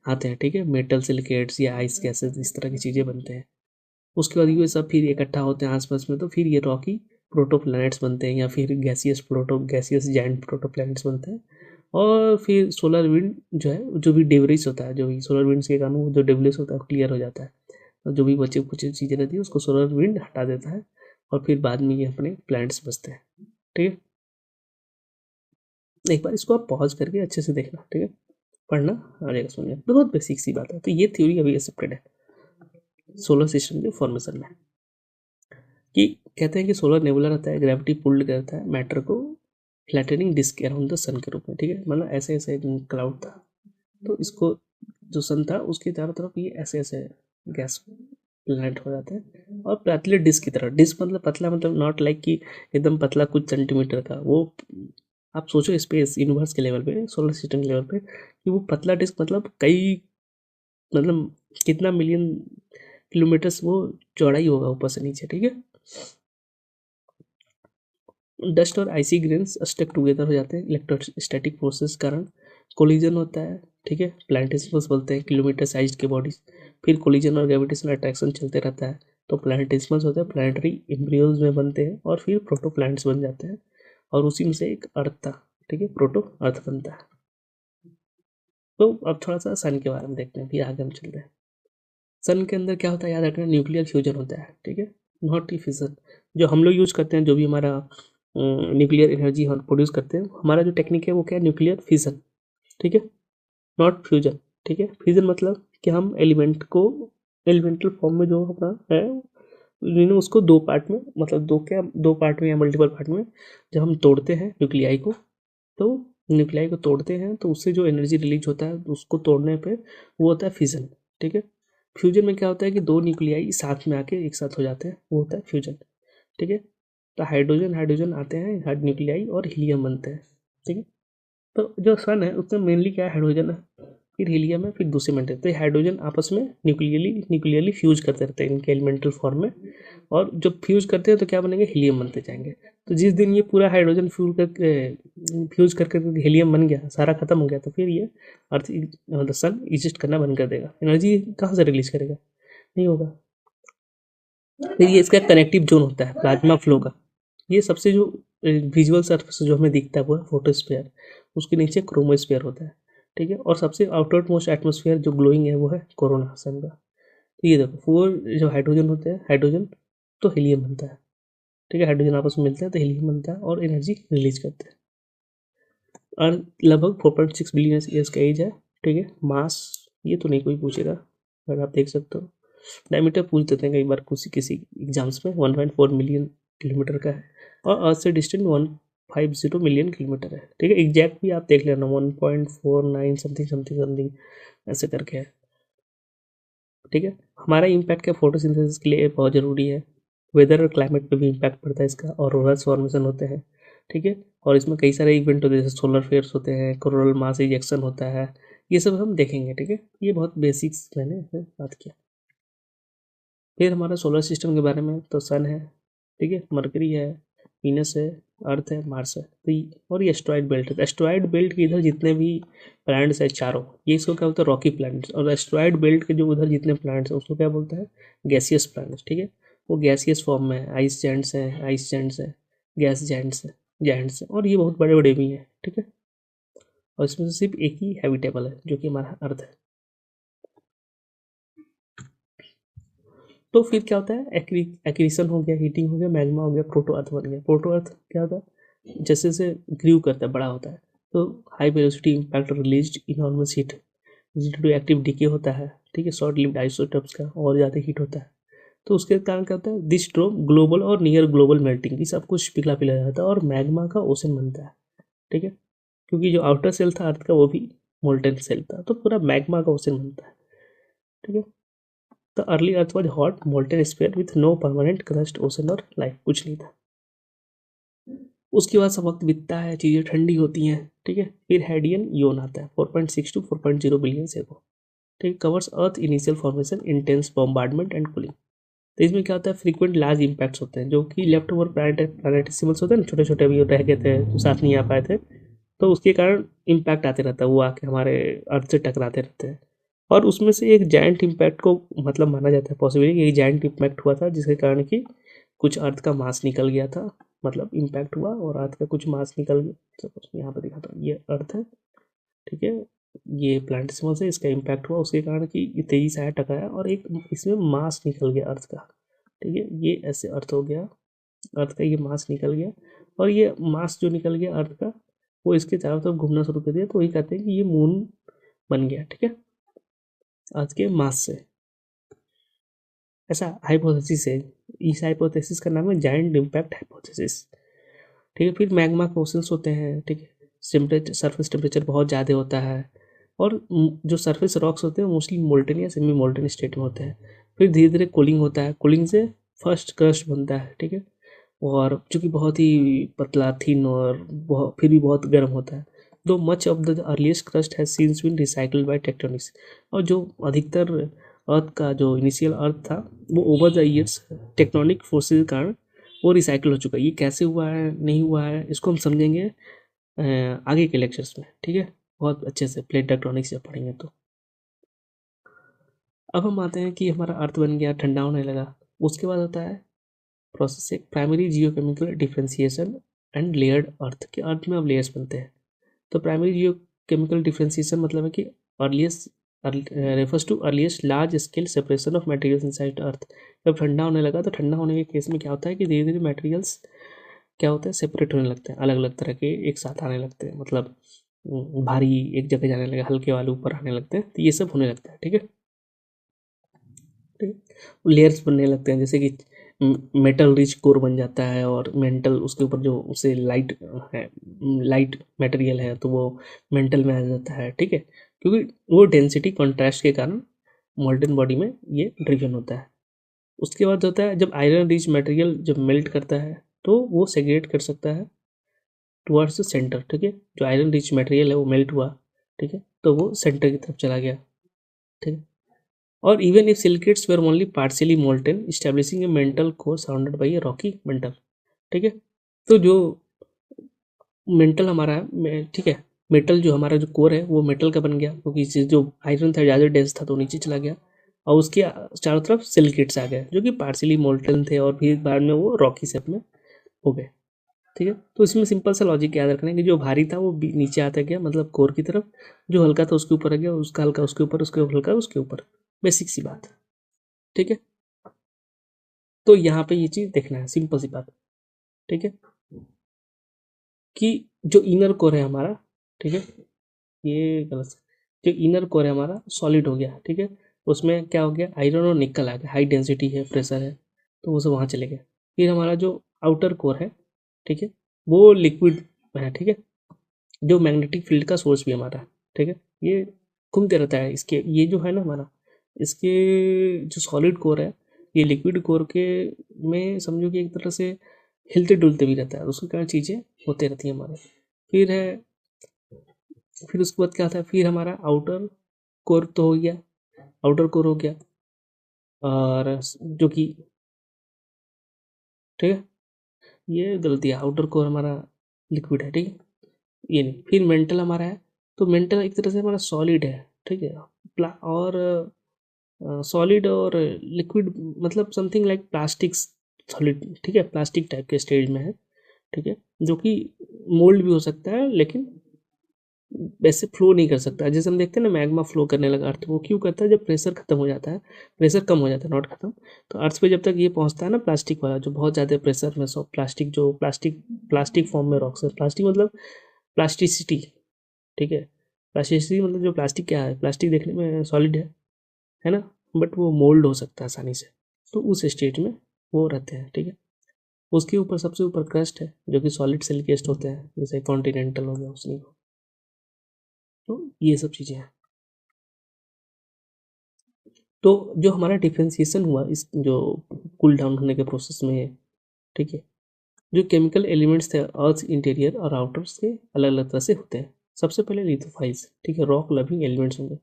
आते हैं, ठीक है, मेटल सिलिकेट्स या आइस गैसेस, इस तरह की चीज़ें बनते हैं। उसके बाद ये सब फिर इकट्ठा होते हैं आसपास में, तो फिर ये रॉकी प्रोटोप्लैनेट्स बनते हैं, या फिर गैसियस जायंट प्रोटोप्लैनेट्स बनते हैं। और फिर सोलर विंड जो है, जो भी डेब्रिस होता है, जो भी सोलर विंड्स के कारण जो डेब्रिस होता है क्लियर हो जाता है, और जो भी बचे कुछ चीज़ें रहती है उसको सोलर विंड हटा देता है, और फिर बाद में ये अपने प्लैनेट्स बचते हैं। ठीक है, एक बार इसको आप पॉज करके अच्छे से देखना, ठीक है, पढ़ना आ जाएगा, सुनिए, बहुत बेसिक सी बात है। तो ये थ्योरी अभी एक्सेप्टेड है सोलर सिस्टम के फॉर्मेशन में, कि कहते हैं कि सोलर नेबुला रहता है, ग्रेविटी पुल्ड करता है मैटर को फ्लैटनिंग डिस्क अराउंड द सन के रूप में। ठीक है, मतलब ऐसे ऐसे क्लाउड था, तो इसको जो सन था उसके चारों तरफ ये ऐसे ऐसे गैस प्लैनेट हो जाते हैं, और पतले डिस्क की तरह, डिस्क मतलब पतला, मतलब नॉट लाइक कि एकदम पतला कुछ सेंटीमीटर का, वो आप सोचो स्पेस यूनिवर्स के लेवल पे, सोलर सिस्टम के लेवल पे, कि वो पतला डिस्क मतलब कई, मतलब कितना मिलियन किलोमीटर्स वो चौड़ाई होगा ऊपर से नीचे। ठीक है, डस्ट और आइसी ग्रेन्स स्टक टुगेदर हो जाते हैं इलेक्ट्रोस्टैटिक फोर्सेस कारण, कोलिजन होता है, ठीक है, प्लानेटेसिमल्स बोलते हैं किलोमीटर साइज के बॉडीज, फिर कोलिजन और ग्रेविटेशनल अट्रैक्शन चलते रहता है, तो प्लानेटेसिमल्स होते हैं प्लानेटरी एम्ब्रियोज में बनते हैं, और फिर प्रोटो प्लैनेट्स बन जाते हैं, और उसी में से एक अर्थ था, ठीक है, प्रोटो अर्थ बनता है। तो अब थोड़ा सा सन के बारे में देखते हैं, फिर आगे हम चलते हैं। सन के अंदर क्या होता है याद रखना, न्यूक्लियर फ्यूजन होता है, ठीक है, नॉट फिजन। जो हम लोग यूज़ करते हैं, जो भी हमारा न्यूक्लियर एनर्जी हम प्रोड्यूस करते हैं, हमारा जो टेक्निक है वो क्या है? न्यूक्लियर फिजन, ठीक है, नॉट फ्यूजन। ठीक है, फ्यूजन मतलब कि हम एलिमेंट को एलिमेंटल फॉर्म में जो अपना है इन्होंने उसको दो पार्ट में, मतलब दो पार्ट में या मल्टीपल पार्ट में जब हम तोड़ते हैं न्यूक्लियाई को, तो न्यूक्लियाई को तोड़ते हैं तो उससे जो एनर्जी रिलीज होता है उसको तोड़ने पे वो होता है फ्यूजन। ठीक है, फ्यूजन में क्या होता है कि दो न्यूक्लियाई साथ में आके एक साथ हो जाते हैं, वो होता है फ्यूजन। ठीक है, तो हाइड्रोजन हाइड्रोजन आते हैं, हाइड न्यूक्लियाई और हीलियम बनते हैं। ठीक है, तो जो सन है उसमें मेनली क्या है, हाइड्रोजन है, फिर हीलियम है, फिर दूसरे मेंटल, तो हाइड्रोजन आपस में न्यूक्लियरली फ्यूज करते रहते हैं इनके एलिमेंटल फॉर्म में, और जब फ्यूज करते हैं तो क्या बनेंगे, हीलियम बनते जाएंगे। तो जिस दिन ये पूरा हाइड्रोजन फ्यूज करके हीलियम बन गया, सारा खत्म हो गया, तो फिर ये अर्थ मतलब सन एग्जिस्ट करना बंद कर देगा, एनर्जी कहाँ से रिलीज करेगा, नहीं होगा। फिर ये इसका कनेक्टिव जोन होता है प्लाज्मा फ्लो का, ये सबसे जो विजुअल सरफेस जो हमें दिखता है वो है फोटोस्फीयर, उसके नीचे क्रोमोस्फीयर होता है। ठीक है, और सबसे आउटर मोस्ट एटमोस्फीयर जो ग्लोइंग है वो है कोरोना सन का। तो ये देखो फोर जो हाइड्रोजन होते हैं, हाइड्रोजन तो हीलियम बनता है। ठीक है, हाइड्रोजन आपस में मिलते हैं तो हीलियम बनता है और एनर्जी रिलीज करते हैं। और लगभग 4.6 बिलियन ईयर्स का एज है। ठीक है, मास ये तो नहीं कोई पूछेगा, बट आप देख सकते हो। डायमीटर पूछ देते हैं कई बार किसी किसी एग्जाम्स में, 1.4 मिलियन किलोमीटर का है, और अर्थ से डिस्टेंट 150 मिलियन किलोमीटर है। ठीक है, एग्जैक्ट भी आप देख लेना, 1.49 समथिंग समथिंग समथिंग ऐसे करके है। ठीक है, हमारा इम्पैक्ट क्या फोटोसिंथेसिस के लिए बहुत ज़रूरी है, वेदर और क्लाइमेट पे भी इम्पैक्ट पड़ता है इसका, और ऑरोरास फॉर्मेशन होते हैं। ठीक है, और इसमें कई सारे इवेंट होते हैं जैसे सोलर फ्लेयर्स होते हैं, कोरोनल मास इजेक्शन होता है, ये सब हम देखेंगे। ठीक है, ये बहुत बेसिक्स मैंने इसमें बात किया। फिर हमारा सोलर सिस्टम के बारे में, तो सन है, ठीक है, मरकरी है, वीनस है, अर्थ है, मार्स है, तो और ये एस्ट्रॉयड बेल्ट है। एस्ट्रॉयड बेल्ट के इधर जितने भी प्लैनेट्स है चारों, ये इसको क्या बोलते हैं, रॉकी प्लैनेट्स, और एस्ट्रॉयड बेल्ट के जो उधर जितने प्लैनेट्स हैं उसको क्या बोलते हैं, गैसियस प्लैनेट्स। ठीक है, वो गैसियस फॉर्म में है, आइस जैंट्स है, आइस जैंट्स है, गैस जैंट्स है, जैंट्स है, और ये बहुत बड़े बड़े भी हैं। ठीक है, और इसमें से सिर्फ एक ही हैबिटेबल है जो कि हमारा अर्थ है। तो फिर क्या होता है, एक्रीशन हो गया, हीटिंग हो गया, मैग्मा हो गया, प्रोटो अर्थ बन गया। प्रोटो अर्थ क्या होता है, जैसे जैसे ग्रीव करता है, बड़ा होता है, तो high velocity impact released enormous heat to active decay होता है। ठीक है, शॉर्ट लिव्ड आइसोटोप्स का और ज़्यादा हीट होता है, तो उसके कारण क्या होता है, दिस ड्रो ग्लोबल और नियर ग्लोबल मेल्टिंग, ये सब कुछ पिघला पिघला जाता है और मैग्मा का ओशन बनता है। ठीक है, क्योंकि जो आउटर सेल था अर्थ का वो भी मोल्टेन सेल था, तो पूरा मैग्मा का ओशन बनता है। ठीक है, the early earth was hot molten sphere with no permanent crust ocean और लाइफ, कुछ नहीं था। उसके बाद सब वक्त बीतता है, चीज़ें ठंडी होती हैं। ठीक है, फिर हेडियन योन आता है 4.6 to 4.0 बिलियन से को। ठीक, covers earth initial formation, intense bombardment and cooling. तो इसमें क्या होता है, फ्रीक्वेंट लार्ज इंपैक्ट्स होते हैं, जो कि लेफ्ट ओवर प्लैनेटेसिमल्स होते हैं ना, छोटे छोटे अभी रह गए थे जो साथ नहीं आ पाए थे, तो उसके कारण इम्पैक्ट आते रहता है, वो आके हमारे अर्थ से टकराते रहते हैं। और उसमें से एक जायंट इम्पैक्ट को मतलब माना जाता है पॉसिबली, एक जायंट इम्पैक्ट हुआ था जिसके कारण कि कुछ अर्थ का मास निकल गया था, मतलब इम्पैक्ट हुआ और अर्थ का कुछ मास निकल गया। सपोज यहाँ पर दिखाता हूँ, ये अर्थ है, ठीक है, ये प्लांटिसिमस है, इसका इम्पैक्ट हुआ उसके कारण कि ये तेजी से आया, टकराया और एक इसमें मास निकल गया अर्थ का। ठीक है, ये ऐसे अर्थ हो गया, अर्थ का ये मास निकल गया, और ये मास जो निकल गया अर्थ का वो इसके चारों तरफ घूमना शुरू कर दिया, तो वही कहते हैं कि ये मून बन गया। ठीक है, अर्थ के मास से, ऐसा हाइपोथेसिस है। इस हाइपोथेसिस का नाम है जायंट इम्पैक्ट हाइपोथेसिस। ठीक है, फिर मैग्मा के ओशंस होते हैं। ठीक है, टेम्परेचर, सरफेस टेम्परेचर बहुत ज़्यादा होता है, और जो सरफेस रॉक्स होते हैं मोस्टली मोल्टन या सेमी मोल्टन स्टेट में होते हैं। फिर धीरे धीरे कूलिंग होता है, कूलिंग से फर्स्ट क्रस्ट बनता है। ठीक है, और चूँकि बहुत ही पतला, थिन और बहुत फिर भी बहुत गर्म होता है, though much of the earliest crust has since been recycled by tectonics. और जो अधिकतर अर्थ का जो इनिशियल अर्थ था वो over the years tectonic forces के कारण वो रिसाइकिल हो चुका है। ये कैसे हुआ है, नहीं हुआ है, इसको हम समझेंगे आगे के लेक्चर्स में। ठीक है, बहुत अच्छे से प्लेट टेक्टोनिक्स जब पढ़ेंगे तो। अब हम आते हैं कि हमारा अर्थ बन गया, ठंडा होने लगा, उसके बाद होता है प्रोसेस एक primary geochemical differentiation and layered earth, के अर्थ में अब लेयर्स बनते हैं। तो प्राइमरी जियोकेमिकल डिफ्रेंसिएशन मतलब है कि earliest refers to earliest large scale separation of materials inside earth. जब ठंडा होने लगा तो ठंडा होने के केस में क्या होता है कि धीरे धीरे मटेरियल्स क्या होता है, सेपरेट होने लगते हैं, अलग अलग तरह के एक साथ आने लगते हैं, मतलब भारी एक जगह जाने लगे, हल्के वाले ऊपर आने लगते हैं, तो ये सब होने लगता है। ठीक है, लेयर्स बनने लगते हैं, जैसे कि मेटल रिच कोर बन जाता है और मेंटल उसके ऊपर जो उसे लाइट है, लाइट मटेरियल है तो वो मेंटल में आ जाता है, ठीक है, क्योंकि वो डेंसिटी कॉन्ट्रास्ट के कारण मॉल्टन बॉडी में ये ड्रिवन होता है। उसके बाद होता है जब आयरन रिच मटेरियल जब मेल्ट करता है तो वो सेग्रेट कर सकता है टुवर्ड्स द सेंटर, ठीक है, जो आयरन रिच मटेरियल है वो मेल्ट हुआ, ठीक है, तो वो सेंटर की तरफ चला गया, ठीक है। और even if silicates were only partially molten establishing a metal core surrounded by a rocky mantle, ठीक है। तो जो मेंटल हमारा है, ठीक है, मेटल जो हमारा जो कोर है वो मेटल का बन गया, क्योंकि जो आयरन था ज़्यादा डेंस था तो नीचे चला गया, और उसके चारों तरफ सिलिकेट्स आ गए जो कि पार्शियली मोल्टन थे और फिर बाद में वो रॉकी शेप में हो गए, ठीक है। तो इसमें सिंपल सा लॉजिक याद रखना है कि जो भारी था वो नीचे आता गया, मतलब कोर की तरफ, जो हल्का था उसके ऊपर आ गया, उसका हल्का उसके ऊपर, उसके हल्का उसके ऊपर, बेसिक सी बात, ठीक है। तो यहाँ पे ये चीज़ देखना है, सिंपल सी बात, ठीक है, कि जो इनर कोर है हमारा, ठीक है, ये गलत, जो इनर कोर है हमारा सॉलिड हो गया, ठीक है, उसमें क्या हो गया, आयरन और निकल आ गया, हाई डेंसिटी है, प्रेशर है, तो वो सब वहाँ चले गए। फिर हमारा जो आउटर कोर है, ठीक है, वो लिक्विड है, ठीक है, जो मैग्नेटिक फील्ड का सोर्स भी हमारा, ठीक है, ये घूमते रहता है, इसके ये जो है ना हमारा, इसके जो सॉलिड कोर है ये लिक्विड कोर के में समझो कि एक तरह से हिलते डुलते भी रहता है, उसके कारण चीज़ें होते रहती हैं हमारे। फिर है, फिर उसके बाद क्या आता है, फिर हमारा आउटर कोर तो हो गया, आउटर कोर हो गया, और जो कि, ठीक है, ये गलती है, आउटर कोर हमारा लिक्विड है, ठीक है, ये नहीं। फिर मेंटल हमारा है, तो मेंटल एक तरह से हमारा सॉलिड है, ठीक है, और सॉलिड और लिक्विड मतलब समथिंग लाइक प्लास्टिक सॉलिड, ठीक है, प्लास्टिक टाइप के स्टेज में है, ठीक है, जो कि मोल्ड भी हो सकता है लेकिन वैसे फ्लो नहीं कर सकता। जैसे हम देखते हैं ना मैग्मा फ्लो करने लगा अर्थ, वो क्यों करता है, जब प्रेशर खत्म हो जाता है, प्रेशर कम हो जाता है, नॉट खत्म, तो अर्थ पे जब तक ये पहुंचता है ना प्लास्टिक वाला जो बहुत ज़्यादा प्रेशर में, सब प्लास्टिक जो प्लास्टिक फॉर्म में रॉक्स है, प्लास्टिक मतलब प्लास्टिसिटी, ठीक है, प्लास्टिसिटी मतलब जो प्लास्टिक क्या है, प्लास्टिक देखने में सॉलिड है ना, बट वो मोल्ड हो सकता है आसानी से, तो उस स्टेज में वो रहते हैं, ठीक है। उसके ऊपर सबसे ऊपर क्रस्ट है जो कि सॉलिड से केस्ट होते हैं, जैसे कॉन्टिनेंटल हो गया उसमें, तो ये सब चीज़ें हैं। तो जो हमारा डिफ्रेंसिएशन हुआ इस जो कूल डाउन होने के प्रोसेस में, ठीक है, जो केमिकल एलिमेंट्स थे अर्थ इंटीरियर और आउटर्स के अलग अलग तरह से होते हैं। सबसे पहले लिथोफाइल्स, ठीक है, रॉक लविंग एलिमेंट्स होंगे,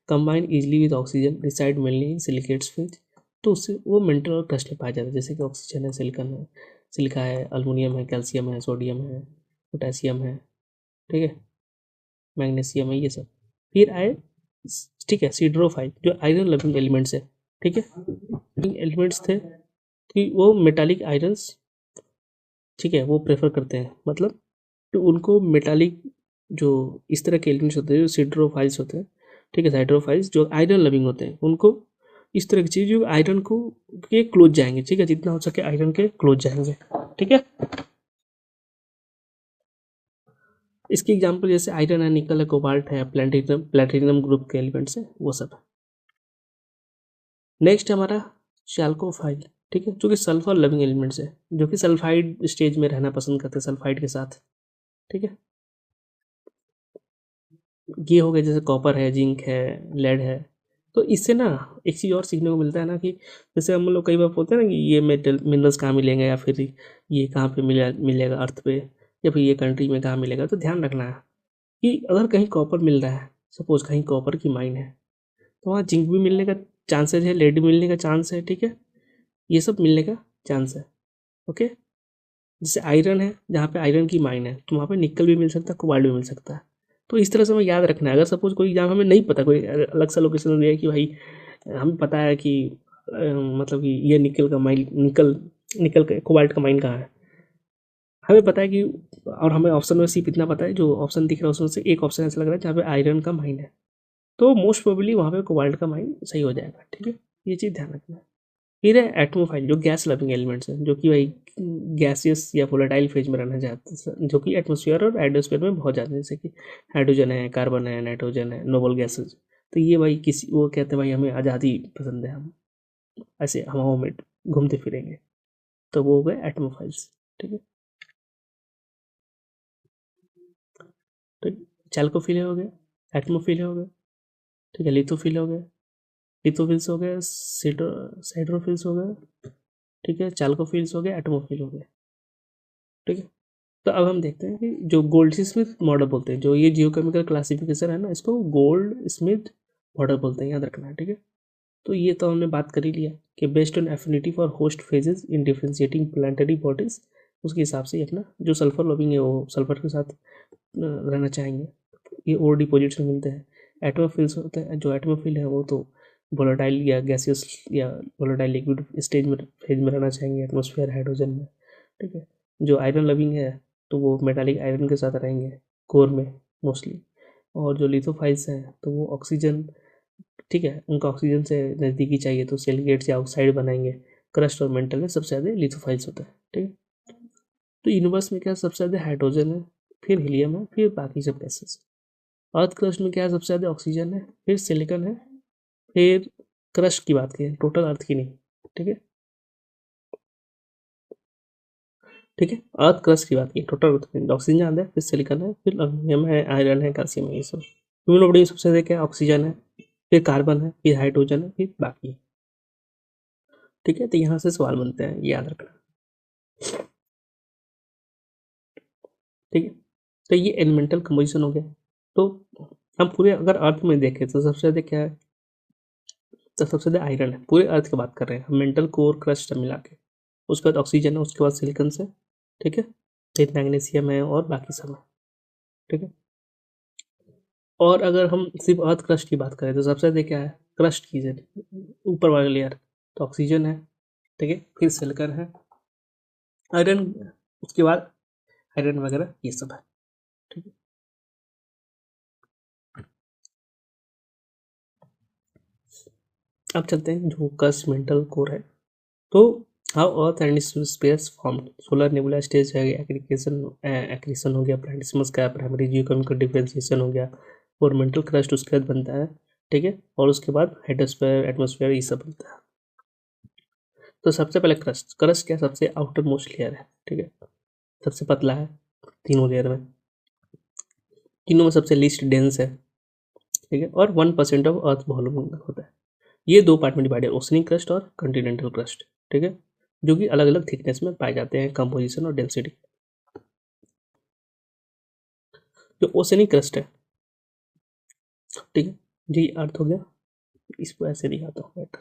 combine easily with oxygen, reside mainly in silicates phase, तो उससे वो मेंटल और क्रस्ट में पाया जाता है, जैसे कि ऑक्सीजन है, सिलिकन है, सिलिका है, अल्मोनियम है, कैल्शियम है, सोडियम है, पोटेशियम है, ठीक है, मैग्नीशियम है, ये सब। फिर आए, ठीक है, सिड्रोफाइल जो आयरन लविंग एलिमेंट्स है, ठीक है, एलिमेंट्स थे कि वो मेटालिक आयरन्स, ठीक है, वो प्रेफर करते हैं, मतलब तो उनको मेटालिक जो इस तरह के एलिमेंट्स होते हैं जो सिड्रोफाइल्स होते हैं, ठीक है, साइड्रोफाइल्स जो आयरन लविंग होते हैं उनको इस तरह की चीज़ जो आयरन को के क्लोज जाएंगे, ठीक है, जितना हो सके आयरन के क्लोज जाएंगे, ठीक है। इसकी एग्जांपल जैसे आयरन है, निकल है, कोबाल्ट है, प्लेटिनम ग्रुप के एलिमेंट्स है, वो सब। नेक्स्ट हमारा चैल्कोफाइल, ठीक है, जो कि सल्फर लविंग एलिमेंट्स है, जो कि सल्फाइड स्टेज में रहना पसंद करते हैं सल्फाइड के साथ, ठीक है। ये हो गया, जैसे कॉपर है, जिंक है, लेड है। तो इससे ना एक चीज़ और सीखने को मिलता है ना कि जैसे हम लोग कई बार बोलते हैं ना कि ये मेटल मिनरल्स कहाँ मिलेंगे, या फिर ये कहाँ पे मिलेगा अर्थ पे, या फिर ये कंट्री में कहाँ मिलेगा, तो ध्यान रखना है कि अगर कहीं कॉपर मिल रहा है, सपोज कहीं कॉपर की माइन है, तो वहाँ जिंक भी मिलने का चांसेस है, लेड भी मिलने का चांस है, ठीक है, ये सब मिलने का चांस है, ओके। जैसे आयरन है, जहाँ पे आयरन की माइन है तो वहाँ पे निकल भी मिल सकता है, कोबाल्ट भी मिल सकता है। तो इस तरह से हमें याद रखना है, अगर सपोज कोई एग्जाम हमें नहीं पता, कोई अलग सा लोकेशन दिया कि भाई हमें पता है कि मतलब कि ये निकल का माइन, निकल का कोबाल्ट का माइन कहाँ है, हमें पता है कि, और हमें ऑप्शन में सिर्फ इतना पता है, जो ऑप्शन दिख रहा है उसमें से एक ऑप्शन ऐसा लग रहा है जहाँ पे आयरन का माइन है, तो मोस्ट प्रोबेबली वहाँ पे कोबाल्ट का माइन सही हो जाएगा, ठीक है, ये चीज़ ध्यान रखना है। फिर है एटमोफाइल जो गैस लविंग एलिमेंट्स हैं, जो कि भाई गैसियस या वोलेटाइल फेज में रहना चाहते हैं, जो कि एटमोसफियर और एटमोसफियर में बहुत ज़्यादा, जैसे कि हाइड्रोजन है, कार्बन है, नाइट्रोजन है, नोबल गैसेज। तो ये भाई किसी वो कहते हैं भाई हमें आज़ादी पसंद है, हम ऐसे हवाओं में घूमते फिरेंगे, तो वो हो गए एटमोफाइल्स। ठीक है, तो चैल्कोफिले हो गए, एटमोफिले हो गए, ठीक है, लिथोफिले हो गए, लिथोफिल्स हो गए, साइड्रोफिल्स हो गए, ठीक है, चाल्कोफिल्स हो गए, एटमोफिल हो गए। ठीक है, तो अब हम देखते हैं कि जो गोल्ड स्मिथ मॉडल बोलते हैं, जो ये जियोकेमिकल क्लासिफिकेशन है ना, इसको गोल्ड स्मिथ मॉडल बोलते हैं, याद रखना है। ठीक है, तो ये तो हमने बात कर ही लिया कि based on affinity for host phases in differentiating planetary bodies, उसके हिसाब से अपना जो सल्फर लविंग है वो सल्फर के साथ रहना चाहेंगे, ये और डिपोजिट्स में मिलते हैं। एटमोफिल्स होते हैं, जो एटमोफिल है वो तो वोलेटाइल या गैसियस या वोलेटाइल लिक्विड स्टेज में फेज में रहना चाहेंगे, एटमोसफियर हाइड्रोजन में। ठीक है, जो आयरन लविंग है तो वो मेटालिक आयरन के साथ रहेंगे कोर में मोस्टली, और जो लिथोफाइल्स हैं तो वो ऑक्सीजन, ठीक है, उनका ऑक्सीजन से नज़दीकी चाहिए तो सेलिगेट्स या ऑक्साइड बनाएंगे। क्रस्ट और मेंटल में सबसे ज़्यादा लिथोफाइल्स होता है। ठीक है, तो यूनिवर्स में क्या सबसे ज़्यादा हाइड्रोजन है, फिर हीलियम है, फिर बाकी सब गैसेस। अर्थ क्रस्ट में क्या है, सबसे ज़्यादा ऑक्सीजन है, फिर सिलिकॉन है, फिर क्रस्ट की बात करें, टोटल अर्थ की नहीं। ठीक है, ठीक है, अर्थ क्रस्ट की बात की, टोटल अर्थ की, ऑक्सीजन ज़्यादा है, फिर सिलिकॉन है, फिर अल्मीनियम है, आयरन है, कैल्शियम है, ये सब। ह्यूमन बॉडी में सबसे ज़्यादा क्या है, ऑक्सीजन है, फिर कार्बन है, फिर हाइड्रोजन है, फिर बाकी। ठीक है, तो यहाँ से सवाल बनते हैं, याद रखना। ठीक है, तो ये एलिमेंटल कंपोजिशन हो गया। तो हम पूरे अगर अर्थ में देखें तो सबसे ज़्यादा क्या है, तो सबसे ज़्यादा आयरन है, पूरे अर्थ की बात कर रहे हैं हम, मेंटल कोर क्रस्ट सब मिला के। उसके बाद ऑक्सीजन है, उसके बाद सिलिकॉन से, ठीक है, फिर मैग्नीशियम है और बाकी सब है। ठीक है, और अगर हम सिर्फ अर्थ क्रस्ट की बात करें तो सबसे ज़्यादा क्या है, क्रस्ट की है, ऊपर वाले लेयर, तो ऑक्सीजन है, ठीक है, फिर सिलिकॉन है, आयरन, उसके बाद आयरन वगैरह ये सब है। ठीक है, अब चलते हैं जो क्रस्ट मेंटल कोर है। तो how earth and space formed, solar nebula stage है, एक्रीशन हो गया, प्लैटिसमस का प्राइमरी जियोकेमिकल डिफरेंशिएशन हो गया, और मेंटल क्रस्ट उसके बाद बनता है। ठीक है, और उसके बाद हाइड्रोस्फीयर, एटमॉस्फेयर, ये सब बनता है। तो सबसे पहले क्रस्ट, क्रस्ट क्या, सबसे आउटर मोस्ट लेयर है। ठीक है, सबसे पतला है तीनों लेयर में, तीनों में सबसे लीस्ट डेंस है। ठीक है, और 1% ऑफ अर्थ वॉल्यूम होता है। ये दो पार्ट में डिवाइड है, ओशनिक क्रस्ट और कॉन्टिनेंटल क्रस्ट। ठीक है, जो कि अलग अलग थिकनेस में पाए जाते हैं, कंपोजिशन और डेंसिटी। जो ओशनिक क्रस्ट है, ठीक है, जी अर्थ हो गया, इसको ऐसे दिखाता हूँ बेटर।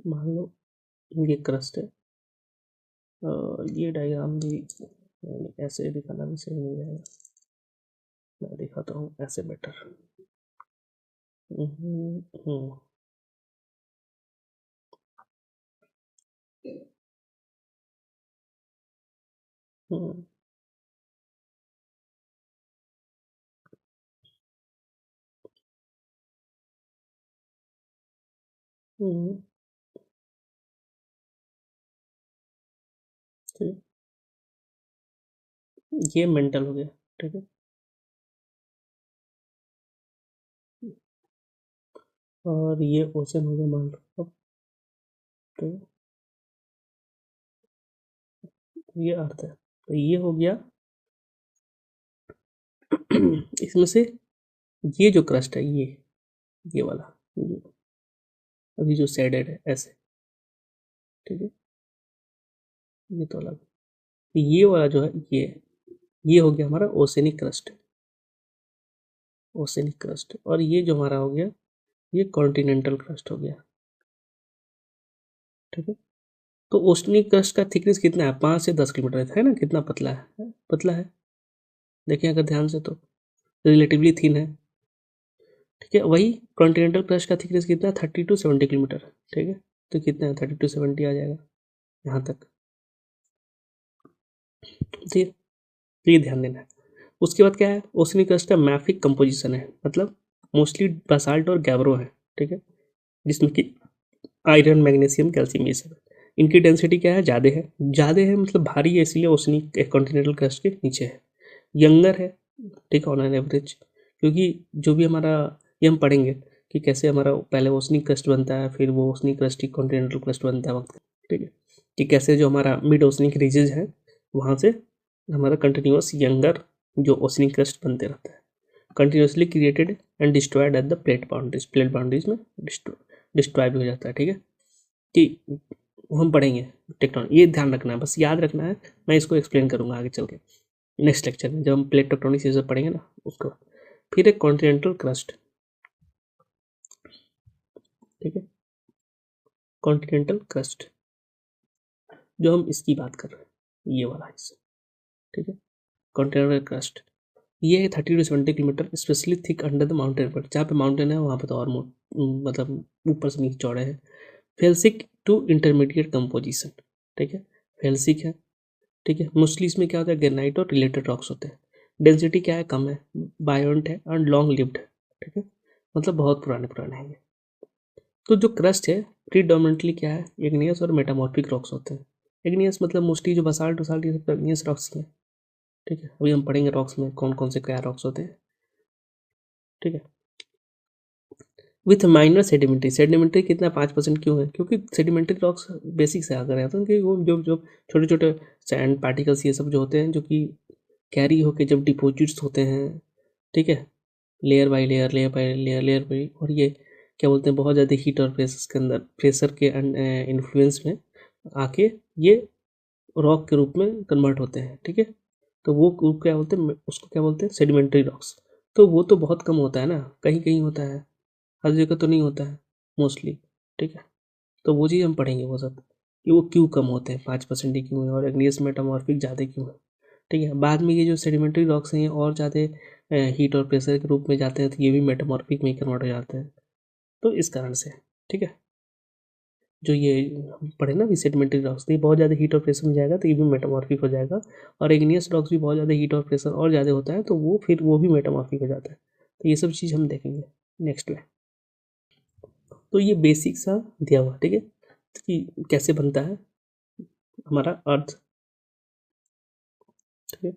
मान लो ये क्रस्ट है, ये डायग्राम भी ऐसे दिखाना भी सही नहीं है, मैं दिखाता हूँ ऐसे बेटर। हम्म, हम्म, हम्म, हम्म, ठीक, ये मेंटल हो गया। ठीक है, और ये ओशन हो गया मान लो। अब तो ये अर्थ है, तो ये हो गया इसमें से ये जो क्रस्ट है, ये वाला, ये अभी जो शेडेड है ऐसे, ठीक है, ये तो अलग, ये वाला जो है, ये हो गया हमारा ओसेनिक क्रस्ट, ओसेनिक क्रस्ट, और ये जो हमारा हो गया ये कॉन्टिनेंटल क्रस्ट हो गया। ठीक है, तो ओशनिक क्रस्ट का थिकनेस कितना है, 5 से 10 किलोमीटर है ना, कितना पतला है, पतला है, देखिए अगर ध्यान से तो रिलेटिवली थिन है। ठीक है, वही कॉन्टिनेंटल क्रस्ट का थिकनेस कितना है, 30 to 70 किलोमीटर। ठीक है, तो कितना है, 30 to 70 आ जाएगा यहाँ तक। ठीक है, तो ये ध्यान देना है। उसके बाद क्या है, ओशनिक क्रस्ट का मैफिक कंपोजिशन है, मतलब मोस्टली बासाल्ट और गैब्रो है। ठीक है, जिसमें कि आयरन, मैग्नीशियम, कैल्शियम, ये सब। इनकी डेंसिटी क्या है, ज़्यादा है, ज़्यादा है मतलब भारी है, इसलिए ओशनिक कॉन्टिनेंटल क्रस्ट के नीचे है। यंगर है, ठीक है, ऑन एन एवरेज, क्योंकि जो भी हमारा ये हम पढ़ेंगे कि कैसे हमारा पहले ओसनिक क्रस्ट बनता है, फिर वो ओसनिक क्रस्ट ही कॉन्टिनेंटल क्रस्ट बनता है वक्त, ठीक है, कि कैसे जो हमारा मिड ओसनिक रीजेज है वहाँ से हमारा कंटिन्यूस यंगर जो ओसनिक क्रस्ट बनते रहता है, continuously created and destroyed at the plate boundaries में डिस्ट्रॉय भी हो जाता है, ठीक है, कि हम पढ़ेंगे टेक्टोनिक, ये ध्यान रखना है, बस याद रखना है, मैं इसको एक्सप्लेन करूँगा आगे चल के नेक्स्ट लेक्चर में जब हम प्लेट टेक्टोनिक्स ये सब पढ़ेंगे ना उसको। फिर एक कॉन्टिनेंटल क्रस्ट, ठीक है, कॉन्टिनेंटल क्रस्ट जो हम इसकी बात कर रहे हैं ये वाला हिस्सा, ठीक है, कॉन्टिनेंटल क्रस्ट ये है 30 to 70 kilometre, specially thick under the mountain, पर जहाँ पे माउंटेन है वहाँ पे तो और मतलब ऊपर से नीचे चौड़े हैं। फेल्सिक टू इंटरमीडिएट कंपोजिशन, ठीक है, फेल्सिक है, ठीक है, मोस्टली इसमें क्या होता है ग्रेनाइट और रिलेटेड रॉक्स होते हैं, डेंसिटी क्या है कम है, बायोंट है एंड लॉन्ग लिव्ड है, ठीक है, मतलब बहुत पुराने पुराने हैं ये। तो जो क्रस्ट है प्रीडोमिनेंटली क्या है, इग्नियस और मेटामॉर्फिक रॉक्स होते हैं। इग्नियस मतलब मोस्टली जो बसाल्ट वसाल्ट ये सब इग्नियस रॉक्स ही हैं, ठीक है, अभी हम पढ़ेंगे रॉक्स में कौन कौन से क्या रॉक्स होते हैं, ठीक है, विथ माइनर सेडिमेंट्री, सेडिमेंट्री कितना 5% क्यों है, क्योंकि सेडिमेंट्री रॉक्स बेसिक से आकर आते हैं कि वो जो जो छोटे छोटे सैंड पार्टिकल्स ये सब जो होते हैं जो कि कैरी होके जब डिपोजिट्स होते हैं, ठीक है, layer by layer layer by layer layer by, और ये क्या बोलते हैं बहुत ज़्यादा हीट और प्रेशर के इन्फ्लुएंस में आके ये रॉक के रूप में कन्वर्ट होते हैं, ठीक है, तो वो क्या बोलते हैं उसको क्या बोलते हैं सेडिमेंट्री रॉक्स। तो वो तो बहुत कम होता है ना, कहीं कहीं होता है, हर जगह तो नहीं होता है मोस्टली, ठीक है, तो वो चीज़ हम पढ़ेंगे वो सब कि वो क्यों कम होते हैं 5% ही क्यों है और इग्नियस मेटामॉर्फिक ज़्यादा क्यों है, ठीक है। बाद में ये जो सेडिमेंट्री रॉक्स हैं और ज़्यादा हीट और प्रेशर के रूप में जाते हैं तो ये भी मेटामॉर्फिक में ही कन्वर्ट हो जाते हैं, तो इस कारण से, ठीक है, जो ये हम पढ़े ना सेडिमेंट्री रॉक्स ये बहुत ज़्यादा हीट और प्रेशर में जाएगा तो ये भी मेटामॉर्फिक हो जाएगा, और इग्नियस रॉक्स भी बहुत ज़्यादा हीट और प्रेशर और ज़्यादा होता है तो वो फिर वो भी मेटामॉर्फिक हो जाता है, तो ये सब चीज़ हम देखेंगे नेक्स्ट में। तो ये बेसिक सा दिया हुआ, ठीक है, कि कैसे बनता है हमारा अर्थ, ठीक है,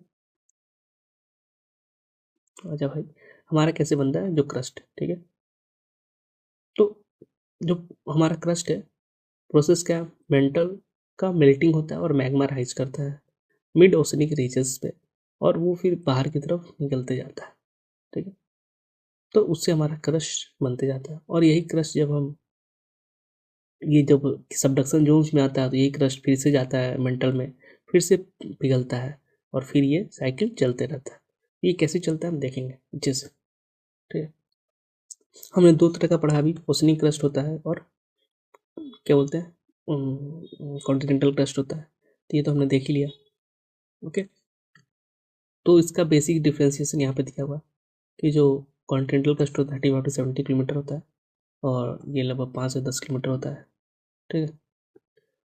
अच्छा भाई हमारा कैसे बनता है जो क्रस्ट, ठीक है, तो जो हमारा क्रस्ट है प्रोसेस क्या है, मेंटल का मेल्टिंग होता है और मैग्मा राइज करता है मिड ओशनिक रीजेस पे, और वो फिर बाहर की तरफ निकलते जाता है, ठीक है, तो उससे हमारा क्रस्ट बनते जाता है, और यही क्रस्ट जब हम ये जब सबडक्शन जोन्स में आता है तो यही क्रस्ट फिर से जाता है मेंटल में, फिर से पिघलता है और फिर ये साइकिल चलते रहता है। ये कैसे चलता है हम देखेंगे अच्छे से, ठीक है, हमने दो तरह का पढ़ा अभी, ओशनिक क्रस्ट होता है और क्या बोलते हैं कॉन्टिनेंटल क्रस्ट होता है, तो ये तो हमने देख ही लिया, ओके। तो इसका बेसिक डिफ्रेंसिएशन यहाँ पे दिया हुआ है कि जो कॉन्टिनेंटल क्रस्ट होता है 35 to 70 किलोमीटर होता है और ये लगभग 5 से 10 किलोमीटर होता है, ठीक है,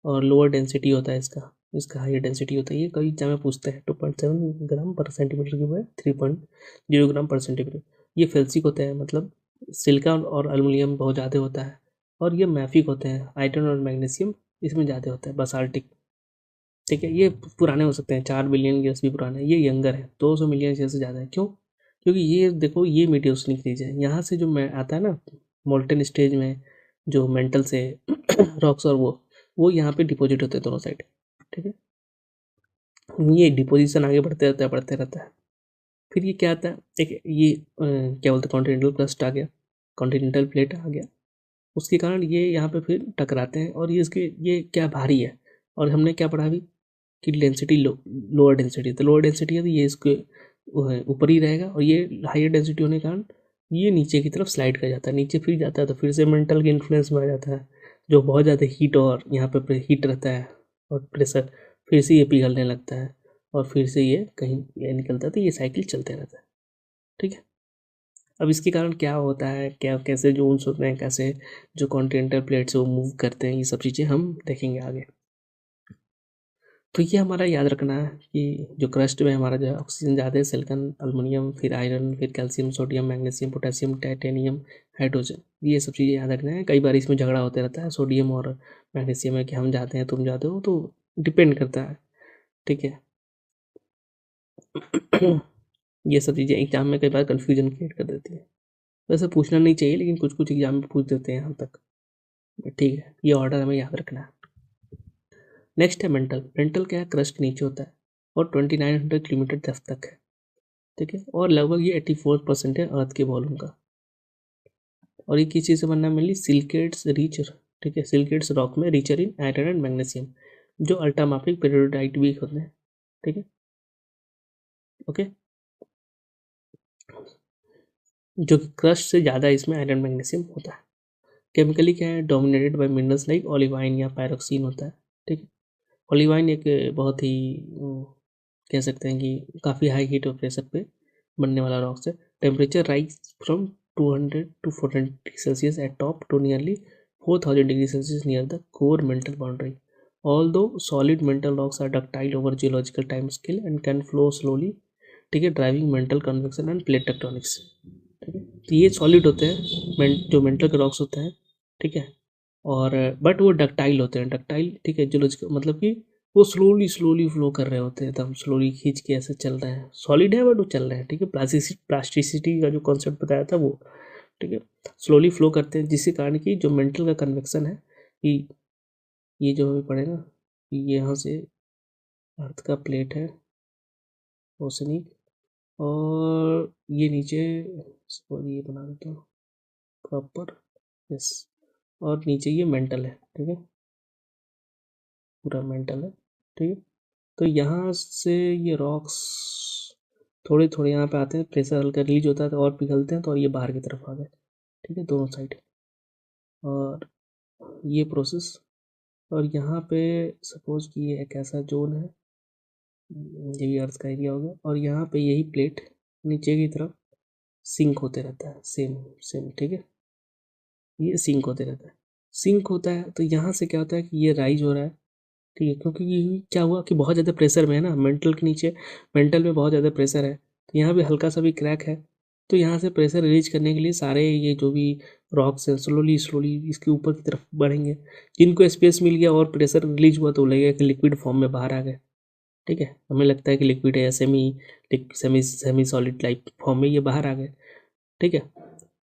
और लोअर डेंसिटी होता है इसका, इसका हाई डेंसिटी होता है, ये कई एग्जाम में पूछते हैं 2.7 ग्राम पर सेंटीमीटर क्यूब है 3.0 ग्राम पर सेंटीमीटर। ये फेल्सिक होते हैं मतलब सिलिकॉन और एल्युमिनियम बहुत ज़्यादा होता है, और ये मैफिक होते हैं आयरन और मैग्नीशियम इसमें ज़्यादा होता है बसाल्टिक, ठीक है, ये पुराने हो सकते हैं 4 बिलियन ईयर्स भी पुराने हैं, ये यंगर है 200 मिलियन ईयर्स से ज़्यादा है, क्यों, क्योंकि ये देखो ये मीडियोसनिक रीज है, यहाँ से जो मैं आता है ना मोल्टन स्टेज में जो मेंटल से रॉक्स और वो यहाँ पे डिपॉजिट होते हैं दोनों साइड, ठीक है, ये डिपोजिशन आगे बढ़ते रहता है, फिर ये क्या आता है एक ये क्या बोलते हैं कॉन्टिनेंटल क्रस्ट आ गया, कॉन्टिनेंटल प्लेट आ गया, उसके कारण ये यहाँ पे फिर टकराते हैं और ये इसके ये क्या भारी है, और हमने क्या पढ़ा अभी कि डेंसिटी लोअर डेंसिटी, तो लोअर डेंसिटी है तो ये इसके ऊपर ही रहेगा, और ये हाइयर डेंसिटी होने के कारण ये नीचे की तरफ स्लाइड कर जाता है, नीचे फिर जाता है तो फिर से मेंटल के इन्फ्लुएंस में आ जाता है, जो बहुत ज़्यादा हीट और यहाँ पे हीट रहता है और प्रेशर, फिर से ये पिघलने लगता है और फिर से ये कहीं ये निकलता है, तो ये साइकिल चलते रहता है, ठीक है। अब इसके कारण क्या होता है, क्या कैसे जोन्स होते हैं, कैसे जो कॉन्टिनेंटल प्लेट्स वो मूव करते हैं, ये सब चीज़ें हम देखेंगे आगे। तो ये हमारा याद रखना है कि जो क्रस्ट में हमारा जो है ऑक्सीजन ज़्यादा है, सिलिकॉन एल्युमिनियम फिर आयरन फिर calcium sodium magnesium potassium titanium hydrogen, ये सब चीज़ें याद रखना है, कई बार इसमें झगड़ा होते रहता है सोडियम और मैग्नीशियम में कि हम जाते हैं तुम जाते हो, तो डिपेंड करता है, ठीक है। ये सब चीज़ें एग्जाम में कई बार कन्फ्यूजन क्रिएट कर देती है। वैसे पूछना नहीं चाहिए, लेकिन कुछ कुछ एग्जाम में पूछ देते हैं यहाँ तक। ठीक है, ये ऑर्डर हमें याद रखना है। नेक्स्ट है मेंटल। मेंटल क्या है, क्रस्ट नीचे होता है और 2900 किलोमीटर डेप्थ तक है, ठीक है, और लगभग ये 84% है अर्थ के वॉल्यूम का। और ये किस चीज़ से बनना है, मेनली सिलिकेट्स रिच, ठीक है, सिलिकेट्स रॉक में richer in iron and magnesium, जो अल्ट्रामाफिक पेरियोडाइट भी होते हैं, ठीक है, ओके, जो कि क्रस्ट से ज़्यादा इसमें आयरन मैग्नीशियम होता है। केमिकली क्या है, dominated by minerals like olivine या पायरोक्सिन होता है, ठीक है। ओलिवाइन एक बहुत ही कह सकते हैं कि काफ़ी हाई हीट और प्रेशर पे बनने वाला रॉक्स है। Temperature rise from 200 to 400 Celsius at top to nearly 4000 degrees Celsius near the core mantle boundary. Although solid mantle rocks are ductile over geological time scale and can flow slowly, ठीक है, driving mental convection end plate tectonics, ठीक है। तो ये solid होते हैं, जो mental के रॉक्स होते हैं, ठीक है, और बट वो डक्टाइल होते हैं, डक्टाइल, ठीक है, जियोलॉजिकल मतलब कि वो स्लोली स्लोली फ्लो कर रहे होते हैं, एकदम स्लोली खींच के ऐसे चल रहे हैं, सॉलिड है बट वो चल रहे हैं, ठीक है। प्लास्टिसिटी का जो कॉन्सेप्ट बताया था वो, ठीक है, स्लोली फ्लो करते हैं, जिसके कारण कि जो मेंटल का कन्वेक्शन है, कि ये जो हमें पड़े ना, ये यहाँ से अर्थ का प्लेट है ओशनिक, और ये नीचे, सॉरी ये बना देता हूँ प्रॉपर, यस, और नीचे ये मेंटल है, ठीक है, पूरा मेंटल है, ठीक है। तो यहाँ से ये रॉक्स थोड़े थोड़े यहाँ पे आते हैं, प्रेशर हल्का रिलीज होता है तो और पिघलते हैं, तो और ये बाहर की तरफ आ गए, ठीक है, दोनों साइड। और ये प्रोसेस, और यहाँ पे सपोज कि ये एक ऐसा जोन है, ये भी अर्थ का एरिया होगा, और यहाँ पे यही प्लेट नीचे की तरफ सिंक होते रहता है, सेम सेम, ठीक है, ये सिंक होते रहता है। सिंक होता है तो यहाँ से क्या होता है कि ये राइज हो रहा है, ठीक है, क्योंकि ये क्या हुआ कि बहुत ज़्यादा प्रेशर में है ना, मेंटल के नीचे, मेंटल में बहुत ज़्यादा प्रेशर है, तो यहाँ भी हल्का सा भी क्रैक है, तो यहाँ से प्रेशर रिलीज करने के लिए सारे ये जो भी रॉक्स हैं स्लोली स्लोली इसके ऊपर की तरफ बढ़ेंगे, जिनको स्पेस मिल गया और प्रेशर रिलीज हुआ तो लगेगा कि लिक्विड फॉर्म में बाहर आ गए, ठीक है, हमें लगता है कि लिक्विड है या semi semi semi solid type form में ये बाहर आ गए, ठीक है।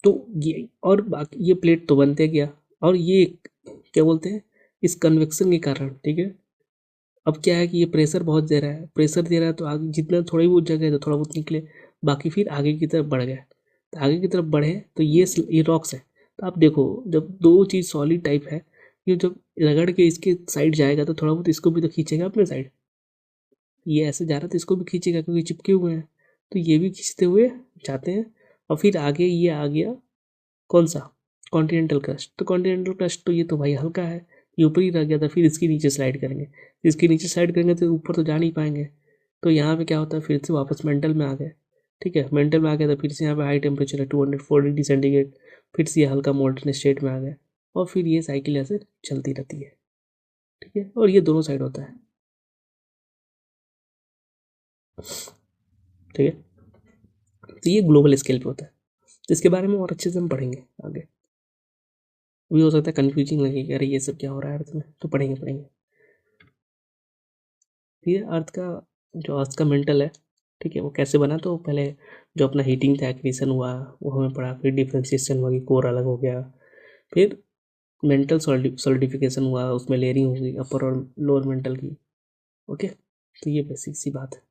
तो ये और बाकी ये प्लेट तो बनते गया, और ये क्या बोलते हैं, इस कन्वेक्शन के कारण, ठीक है, अब क्या है कि ये प्रेशर बहुत दे रहा है, प्रेशर दे रहा है तो आगे जितना थोड़ी बहुत जगह है तो थोड़ा बहुत निकले, बाकी फिर आगे की तरफ बढ़ गए, तो आगे की तरफ बढ़े तो ये रॉक्स है। तो आप देखो जब दो चीज़ सॉलिड टाइप है, ये जब रगड़ के इसके साइड जाएगा तो थोड़ा बहुत इसको भी तो खींचेगा अपने साइड, ये ऐसे जा रहा है तो इसको भी खींचेगा क्योंकि चिपके हुए हैं, तो ये भी खींचते हुए जाते हैं, और फिर आगे ये आ गया कौन सा, कॉन्टिनेंटल क्रस्ट। तो कॉन्टिनेंटल क्रस्ट तो ये तो भाई हल्का है, ये ऊपर ही रह गया था, फिर इसके नीचे स्लाइड करेंगे, इसके नीचे स्लाइड करेंगे तो ऊपर तो जा नहीं पाएंगे, तो यहाँ पे क्या होता है फिर से वापस मेंटल में आ गए, ठीक है, मेंटल में आ गया तो फिर से यहाँ पे हाई टेम्परेचर है 204 डिग्री सेंटीग्रेड, फिर से ये हल्का मोल्टन स्टेट में आ गए, और फिर ये साइकिल ऐसे चलती रहती है, ठीक है, और ये दोनों साइड होता है, ठीक है। तो ये ग्लोबल स्केल पे होता है, तो इसके बारे में और अच्छे से हम पढ़ेंगे आगे, भी हो सकता है कन्फ्यूजिंग लगे कि अरे ये सब क्या हो रहा है अर्थ में, तो पढ़ेंगे पढ़ेंगे। ये अर्थ का जो अर्थ का मेंटल है, ठीक है, वो कैसे बना, तो पहले जो अपना हीटिंग था एक्रीशन हुआ वो हमें पढ़ा, फिर डिफ्रेंसिएशन हुआ कि कोर अलग हो गया, फिर मेंटल सॉलिडिफिकेशन हुआ, उसमें लेयरिंग होगी अपर और लोअर मेंटल की, ओके, तो ये बेसिक सी बात है।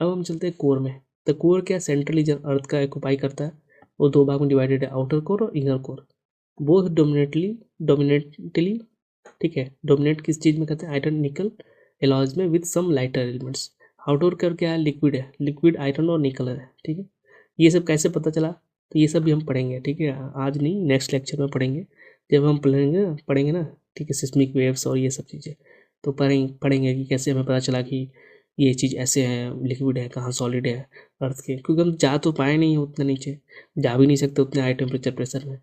अब हम चलते हैं कोर में। तो कोर क्या सेंट्रल रीजन अर्थ का ऑक्यूपाई करता है, वो दो भाग में डिवाइडेड है, आउटर कोर और इनर कोर, बोथ डोमिनेटली, ठीक है, डोमिनेट किस चीज़ में करते हैं, आयरन निकल एलॉयज में with some lighter elements. Outdoor कर क्या है, लिक्विड है, लिक्विड आयरन और निकल है, ठीक है। ये सब कैसे पता चला, तो ये सब भी हम पढ़ेंगे, ठीक है, आज नहीं नेक्स्ट लेक्चर में पढ़ेंगे, जब हम पढ़ेंगे ना, ठीक है, सिस्मिक वेव्स और ये सब चीज़ें, तो पढ़ेंगे कि कैसे हमें पता चला कि ये चीज़ ऐसे है, लिक्विड है, कहाँ सॉलिड है अर्थ के, क्योंकि हम जा तो पाए नहीं उतना नीचे, जा भी नहीं सकते उतने हाई टेम्परेचर प्रेशर में,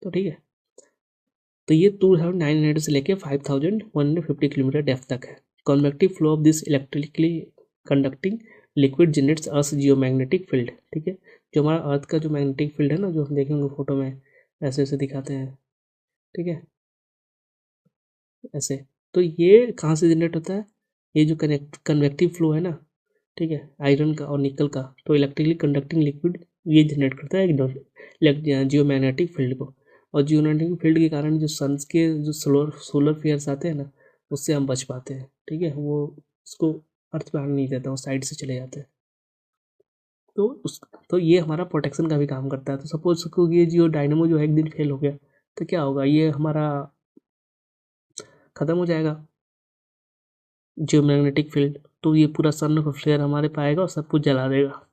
तो ठीक है। तो ये 2900 से लेके 5150 किलोमीटर डेप्थ तक है। Convective flow of this electrically conducting liquid generates earth geomagnetic field, ठीक है, जो हमारा अर्थ का जो मैग्नेटिक फील्ड है ना, जो हम देखेंगे फोटो में ऐसे ऐसे दिखाते हैं, ठीक है, ऐसे, तो ये कहाँ से जनरेट होता है, ये जो कन्वेक्टिव फ्लो है ना, ठीक है, आयरन का और निकल का, तो इलेक्ट्रिकली कंडक्टिंग लिक्विड ये जनरेट करता है जियोमैग्नेटिक फील्ड को, और जियोमैग्नेटिक फील्ड के कारण जो सन के जो सोलर फ्लेयर्स आते हैं ना, उससे हम बच पाते हैं, ठीक है। वो उसको अर्थ पे आने नहीं देता, वो साइड से चले जाते हैं। तो ये हमारा प्रोटेक्शन का भी काम करता है। तो सपोज ये जियो डायनेमो जो है एक दिन फेल हो गया, तो क्या होगा, ये हमारा ख़त्म हो जाएगा जियोमैग्नेटिक फील्ड, तो ये पूरा सन का फ्लेयर हमारे पे आएगा और सब कुछ जला देगा।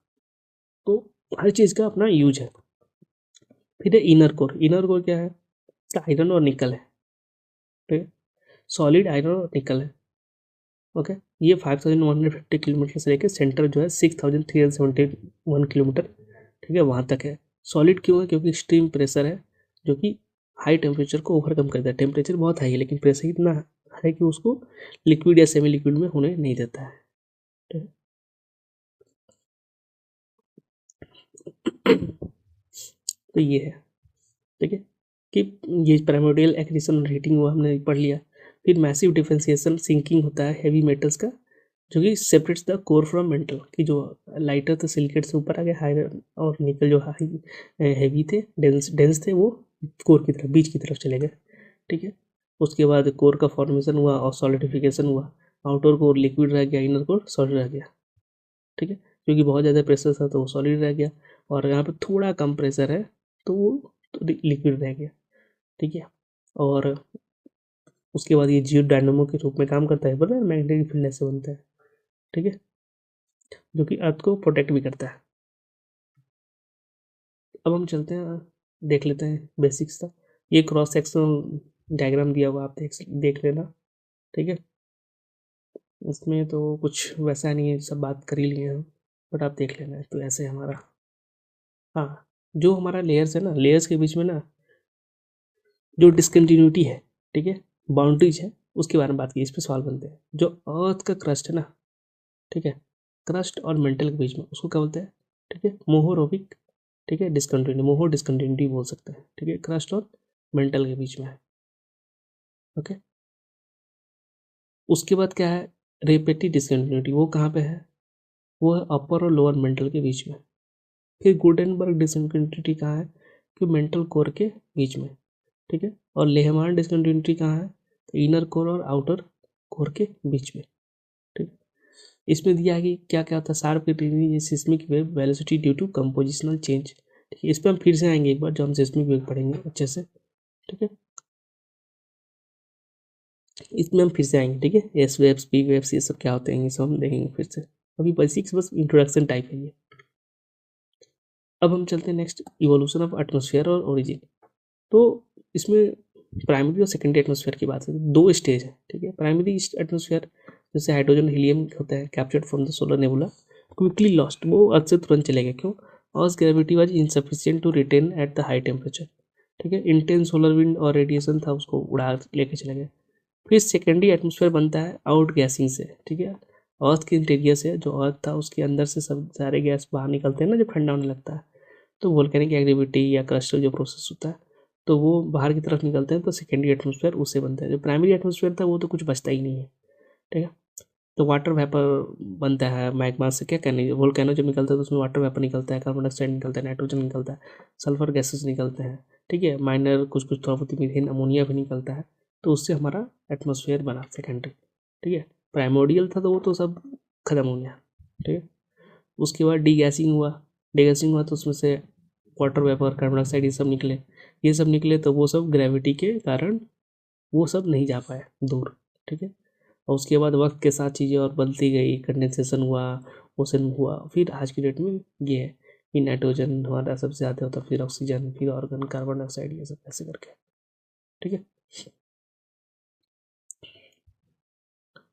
तो हर चीज़ का अपना यूज है। फिर है इनर कोर। इनर कोर क्या है, आयरन और निकल है, ठीक है। सॉलिड आयरन और निकल है, ओके। ये 5150 किलोमीटर से लेकर सेंटर जो है 6371 किलोमीटर, ठीक है, वहाँ तक है। सॉलिड क्यों है, क्योंकि एक्सट्रीम प्रेशर है जो कि हाई टेम्परेचर को ओवरकम करता है। टेम्परेचर बहुत हाई है लेकिन प्रेशर इतना है कि उसको लिक्विड या सेमी लिक्विड में होने नहीं देता है, ठीक है। तो ये है, ठीक है, कि ये प्राइमोडियल एक्रीशन हीटिंग हुआ, हमने पढ़ लिया। फिर मैसिव डिफरेंशिएशन सिंकिंग होता है हेवी मेटल्स का, जो कि separates the core from metal, कि जो लाइटर थे सिलिकेट से ऊपर आ गए, हाई और निकल जो हाई हैवी थे, डेंस थे, वो कोर की तरफ, बीच की तरफ चले गए, ठीक है। उसके बाद कोर का फॉर्मेशन हुआ और सॉलिडिफिकेशन हुआ। आउटर कोर लिक्विड रह गया, इनर कोर सॉलिड रह गया, ठीक है। क्योंकि बहुत ज़्यादा प्रेशर था तो वो सॉलिड रह गया, और यहाँ पे थोड़ा कम प्रेशर है तो वो तो लिक्विड रह गया, ठीक है। और उसके बाद ये जियो डायनेमो के रूप में काम करता है, बोला मैग्नेटिक फील्ड ऐसे बनता है, ठीक है, जो कि अर्थ को प्रोटेक्ट भी करता है। अब हम चलते हैं, देख लेते हैं बेसिक्स था। ये क्रॉस सेक्शनल डायग्राम दिया हुआ, आप देख लेना, ठीक है। इसमें तो कुछ वैसा नहीं है, सब बात कर ही लिए हम, बट आप देख लेना। तो ऐसे हमारा, हाँ, जो हमारा लेयर्स है ना, लेयर्स के बीच में ना जो डिसकंटिन्यूटी है, ठीक है, बाउंड्रीज है, उसके बारे में बात की। इस पर सवाल बनते हैं। जो अर्थ का क्रस्ट है ना, ठीक है, क्रस्ट और मेंटल के बीच में, उसको क्या बोलते हैं, ठीक है, मोहोरोबिक, ठीक है, डिसकंटिन्यूटी, मोहो डिसकंटिन्यूटी बोल सकते हैं, ठीक है, क्रस्ट और मेंटल के बीच में है, ओके। उसके बाद क्या है, रेपेटी डिसकंटिन्यूटी, वो कहाँ पे है, वो है अपर और लोअर मेंटल के बीच में। फिर गुडेनबर्ग डिसकंटिन्यूटी कहाँ है, कि मेंटल कोर के बीच में, ठीक है। और लेहमान डिसकंटिन्यूटी कहाँ है, तो इनर कोर और आउटर कोर के बीच में, ठीक है। इसमें दिया है कि क्या क्या होता है, sharp seismic wave velocity due to compositional change, ठीक है। इस पर हम फिर से आएंगे एक बार जब हम सिस्मिक वेव पढ़ेंगे अच्छे से, ठीक है। इसमें हम फिर से आएंगे, ठीक है। एस वेव्स, पी वेव्स, ये सब क्या होते हैं, ये सब हम देखेंगे फिर से। अभी बेसिक्स बस इंट्रोडक्शन टाइप है ये। अब हम चलते हैं नेक्स्ट, इवोल्यूशन ऑफ एटमोसफियर और ओरिजिन। तो इसमें प्राइमरी और सेकेंडरी एटमोसफियर की बात है, दो स्टेज है, ठीक है। प्राइमरी एटमोसफियर जैसे हाइड्रोजन हीलियम होता है, captured from the solar nebula, quickly lost, वो अर्थ से तुरंत चले गए, क्यों, earth gravity was insufficient to retain at the high temperature, ठीक है। इंटेंस सोलर विंड और रेडिएशन था, उसको उड़ा लेके चले गए। फिर सेकेंडरी एटमोसफियर बनता है आउट गैसिंग से, ठीक है। अर्थ के इंटीरियर से, जो अर्थ था उसके अंदर से सब सारे गैस बाहर निकलते हैं ना जब ठंडा होने लगता है, तो वोल्केनिक एक्टिविटी या क्रस्टल जो प्रोसेस होता है, तो वो बाहर की तरफ निकलते हैं, तो सेकेंडरी एटमोसफियर उससे बनता है। जो प्राइमरी एटमोसफियर था वो तो कुछ बचता ही नहीं है, ठीक है। तो वाटर वेपर बनता है मैग्मा से, क्या कहने, वोल्केनो जब निकलता है तो उसमें वाटर वेपर निकलता है, कार्बन डाइऑक्साइड निकलता है, नाइट्रोजन निकलता है, सल्फर गैसेस निकलते हैं, ठीक है, माइनर कुछ कुछ थोड़ा बहुत मीथेन अमोनिया भी निकलता है। तो उससे हमारा एटमोसफियर बना सेकेंडरी, ठीक है। प्राइमोडियल था तो वो तो सब खत्म हो गया, ठीक है। उसके बाद डीगैसिंग हुआ, डीगैसिंग हुआ तो उसमें से वाटर वेपर, कार्बन डाइऑक्साइड, ये सब निकले, ये सब निकले, तो वो सब ग्रेविटी के कारण वो सब नहीं जा पाए दूर, ठीक है। और उसके बाद वक्त के साथ चीज़ें और बदलती गई, कंडेंसेशन हुआ, ओशन हुआ, फिर आज की डेट में ये है कि नाइट्रोजन हमारा सबसे ज़्यादा होता है, फिर ऑक्सीजन, फिर ऑर्गन, कार्बन डाइऑक्साइड, ये सब ऐसे करके, ठीक है।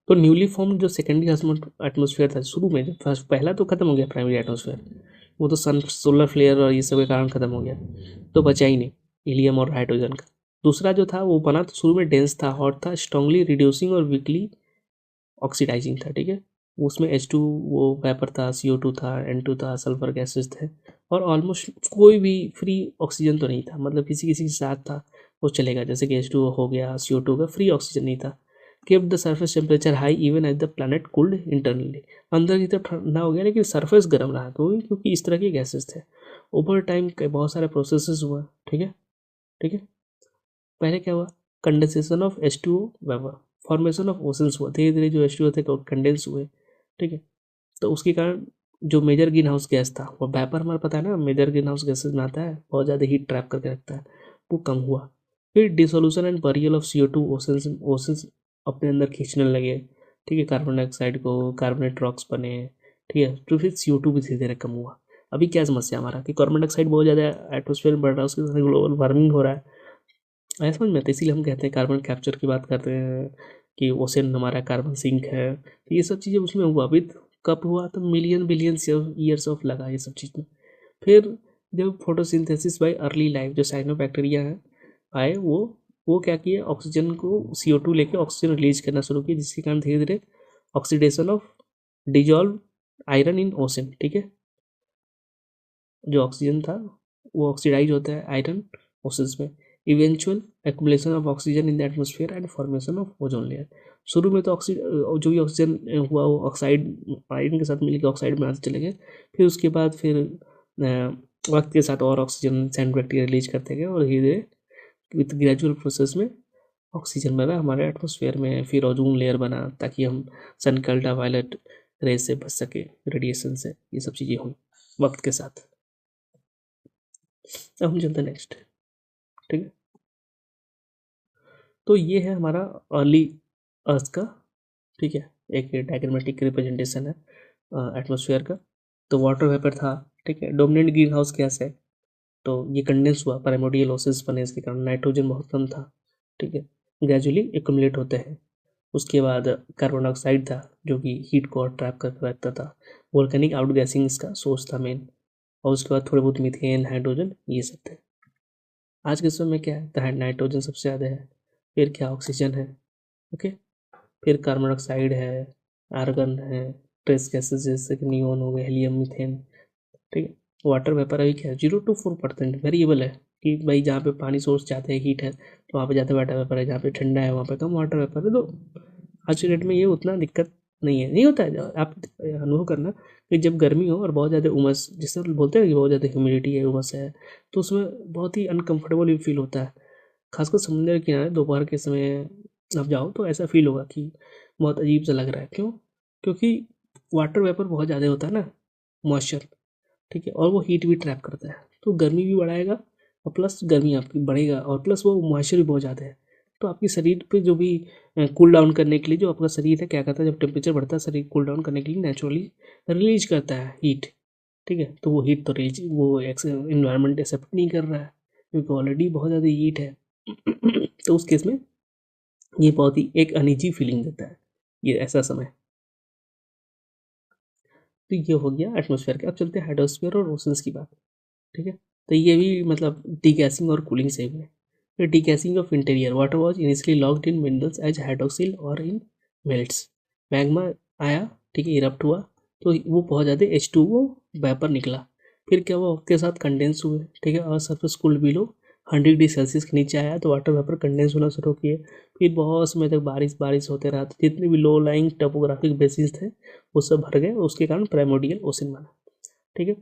तो न्यूली फॉर्म जो सेकेंडरी एटमोसफियर था शुरू में, जो फर्स्ट पहला तो खत्म हो गया प्राइमरी एटमोसफियर, वो तो सन सोलर फ्लेयर और ये सब के कारण खत्म हो गया, तो बचा ही नहीं हीलियम और हाइड्रोजन का। दूसरा जो था वो बना तो शुरू में डेंस था, हॉट था, स्ट्रांगली रिड्यूसिंग और वीकली ऑक्सीडाइजिंग था, ठीक है। उसमें H2 वो वेपर था, CO2 था, N2 था, सल्फर गैसेस थे, और ऑलमोस्ट कोई भी फ्री ऑक्सीजन तो नहीं था, मतलब किसी किसी के साथ था वो चलेगा, जैसे कि H2 हो गया, CO2 का फ्री ऑक्सीजन नहीं था। Kept the surface temperature high even as the planet cooled internally, अंदर की तरफ ठंडा हो गया लेकिन सरफेस गर्म रहा, क्योंकि इस तरह के गैसेस थे। ओवर टाइम बहुत सारे प्रोसेसेस हुआ, ठीक है, ठीक है। पहले क्या हुआ, condensation of H2O vapour, formation of oceans हुआ, धीरे धीरे जो H2O थे कंडेंस हुए, ठीक है। तो उसके कारण जो मेजर ग्रीन हाउस गैस था, वो वेपर हमारा पता है ना, मेजर ग्रीन हाउस गैसेज में आता है, बहुत ज़्यादा हीट ट्रैप करके रखता है, वो कम हुआ। फिर dissolution and burial of CO2 oceans अपने अंदर खींचने लगे, ठीक है, कार्बन डाइऑक्साइड को, कार्बोनेट रॉक्स बने, ठीक है। तो फिर CO2 भी धीरे धीरे कम हुआ। अभी क्या समस्या हमारा कि कार्बन डाइऑक्साइड बहुत ज़्यादा एटमोसफेयर में बढ़ रहा है, उसके साथ ग्लोबल वार्मिंग हो रहा है, ऐसा समझ में आता है। इसीलिए हम कहते हैं कार्बन कैप्चर की बात करते हैं कि ओशन हमारा कार्बन सिंक है, तो ये सब चीज़ें उसमें हुआ। अभी कब हुआ, तो मिलियन बिलियंस ईयर्स ऑफ लगा ये सब चीज़ में। फिर जब फोटोसिंथेसिस बाय अर्ली लाइफ जो साइनोबैक्टीरिया है आए, वो क्या किए, ऑक्सीजन को CO2 लेके ऑक्सीजन रिलीज करना शुरू किया, जिसके कारण धीरे धीरे oxidation of dissolve iron in ocean, ठीक है, जो ऑक्सीजन था वो ऑक्सीडाइज होता है आयरन ओशंस में। Eventual accumulation of oxygen in the atmosphere and formation of ozone layer. शुरू में तो जो भी ऑक्सीजन हुआ वो ऑक्साइड आयरन के साथ मिलकर ऑक्साइड में आते चले गए, फिर उसके बाद फिर वक्त के साथ और ऑक्सीजन सैंड बैक्टीरिया रिलीज करते गए, और धीरे धीरे विथ ग्रेजुअल प्रोसेस में ऑक्सीजन बना हमारे एटमोसफेयर में, फिर ओजोन लेयर बना ताकि हम सन के अल्ट्रावायलेट रेज से बच सके, रेडिएशन से, ये सब चीज़ें हुई वक्त के साथ। अब हम चलते हैं नेक्स्ट, ठीक है। तो ये है हमारा अर्ली अर्थ का, ठीक है, एक डायग्रामेटिक रिप्रेजेंटेशन है एटमॉस्फेयर का। तो वाटर वेपर था, ठीक है, डोमिनेंट ग्रीन हाउस गैस है, तो ये कंडेंस हुआ, प्राइमोर्डियल ओसेस बने, इसके कारण नाइट्रोजन बहुत कम था, ठीक है, ग्रेजुअली एक्युमुलेट होते हैं। उसके बाद कार्बन डाइऑक्साइड था जो कि हीट को और ट्रैप करके रखता था, वोल्केनिक आउट गैसिंग इसका सोर्स था मेन, और उसके बाद थोड़े बहुत मीथेन, हाइड्रोजन, ये सब थे। आज के समय में क्या है, तो नाइट्रोजन सबसे ज़्यादा है, फिर क्या ऑक्सीजन है, ओके, फिर कार्बन डाइऑक्साइड है, आर्गन है, ट्रेस गैसेस जैसे कि नियोन हो गए, हीलियम, मीथेन, ठीक है। वाटर वेपर अभी क्या है, 0 to 4% वेरिएबल है कि भाई जहाँ पे पानी सोर्स ज़्यादा है, हीट है, तो वहाँ पे ज़्यादा वाटर वेपर है, जहाँ पे ठंडा है वहाँ पे कम वाटर वेपर है। तो आज के डेट में ये उतना दिक्कत नहीं है, नहीं होता है। आप अनुभव करना कि जब गर्मी हो और बहुत ज़्यादा उमस, जिससे बोलते हैं कि बहुत ज़्यादा ह्यूमिडिटी है, उमस है, तो उसमें बहुत ही अनकम्फर्टेबल फील होता है। खासकर समुद्र के किनारे दोपहर के समय आप जाओ तो ऐसा फील होगा कि बहुत अजीब सा लग रहा है। क्यों? क्योंकि वाटर वेपर बहुत ज़्यादा होता है ना, मॉइस्चर, ठीक है, और वो हीट भी ट्रैप करता है, तो गर्मी भी बढ़ाएगा, और प्लस गर्मी आपकी बढ़ेगा, और प्लस वो मॉइस्चर भी बहुत ज़्यादा है, तो आपके शरीर पे जो भी कूल डाउन करने के लिए जो आपका शरीर है क्या करता है, जब टेम्परेचर बढ़ता है शरीर कूल डाउन करने के लिए नेचुरली रिलीज करता है हीट, ठीक है। तो वो हीट तो रिलीज वो इन्वायरमेंट एक्सेप्ट नहीं कर रहा है, क्योंकि ऑलरेडी बहुत ज़्यादा हीट है। तो उस केस में ये बहुत ही एक अनईजी फीलिंग देता है ये ऐसा समय। तो ये हो गया एटमॉस्फेयर का। अब चलते हैं हाइड्रोस्फीयर और ओशंस की बात, ठीक है। तो ये भी मतलब डीगैसिंग और कूलिंग से हुए। फिर degassing of interior, water was initially locked in minerals as hydroxyl और इन मेल्ट्स। मैग्मा आया, ठीक है, इरप्ट हुआ, तो वो बहुत ज़्यादा H2O वेपर निकला। फिर क्या हुआ, उसके साथ कंडेंस हुए, ठीक है, और surface cooled below 100 degree Celsius के नीचे आया, तो वाटर वेपर कंडेंस होना शुरू किए। फिर बहुत समय तक बारिश बारिश होते रहा, तो जितने भी लो लाइंग टोपोग्राफिक बेसिस थे वो सब भर गए, उसके कारण प्राइमोर्डियल ओशन बना, ठीक है।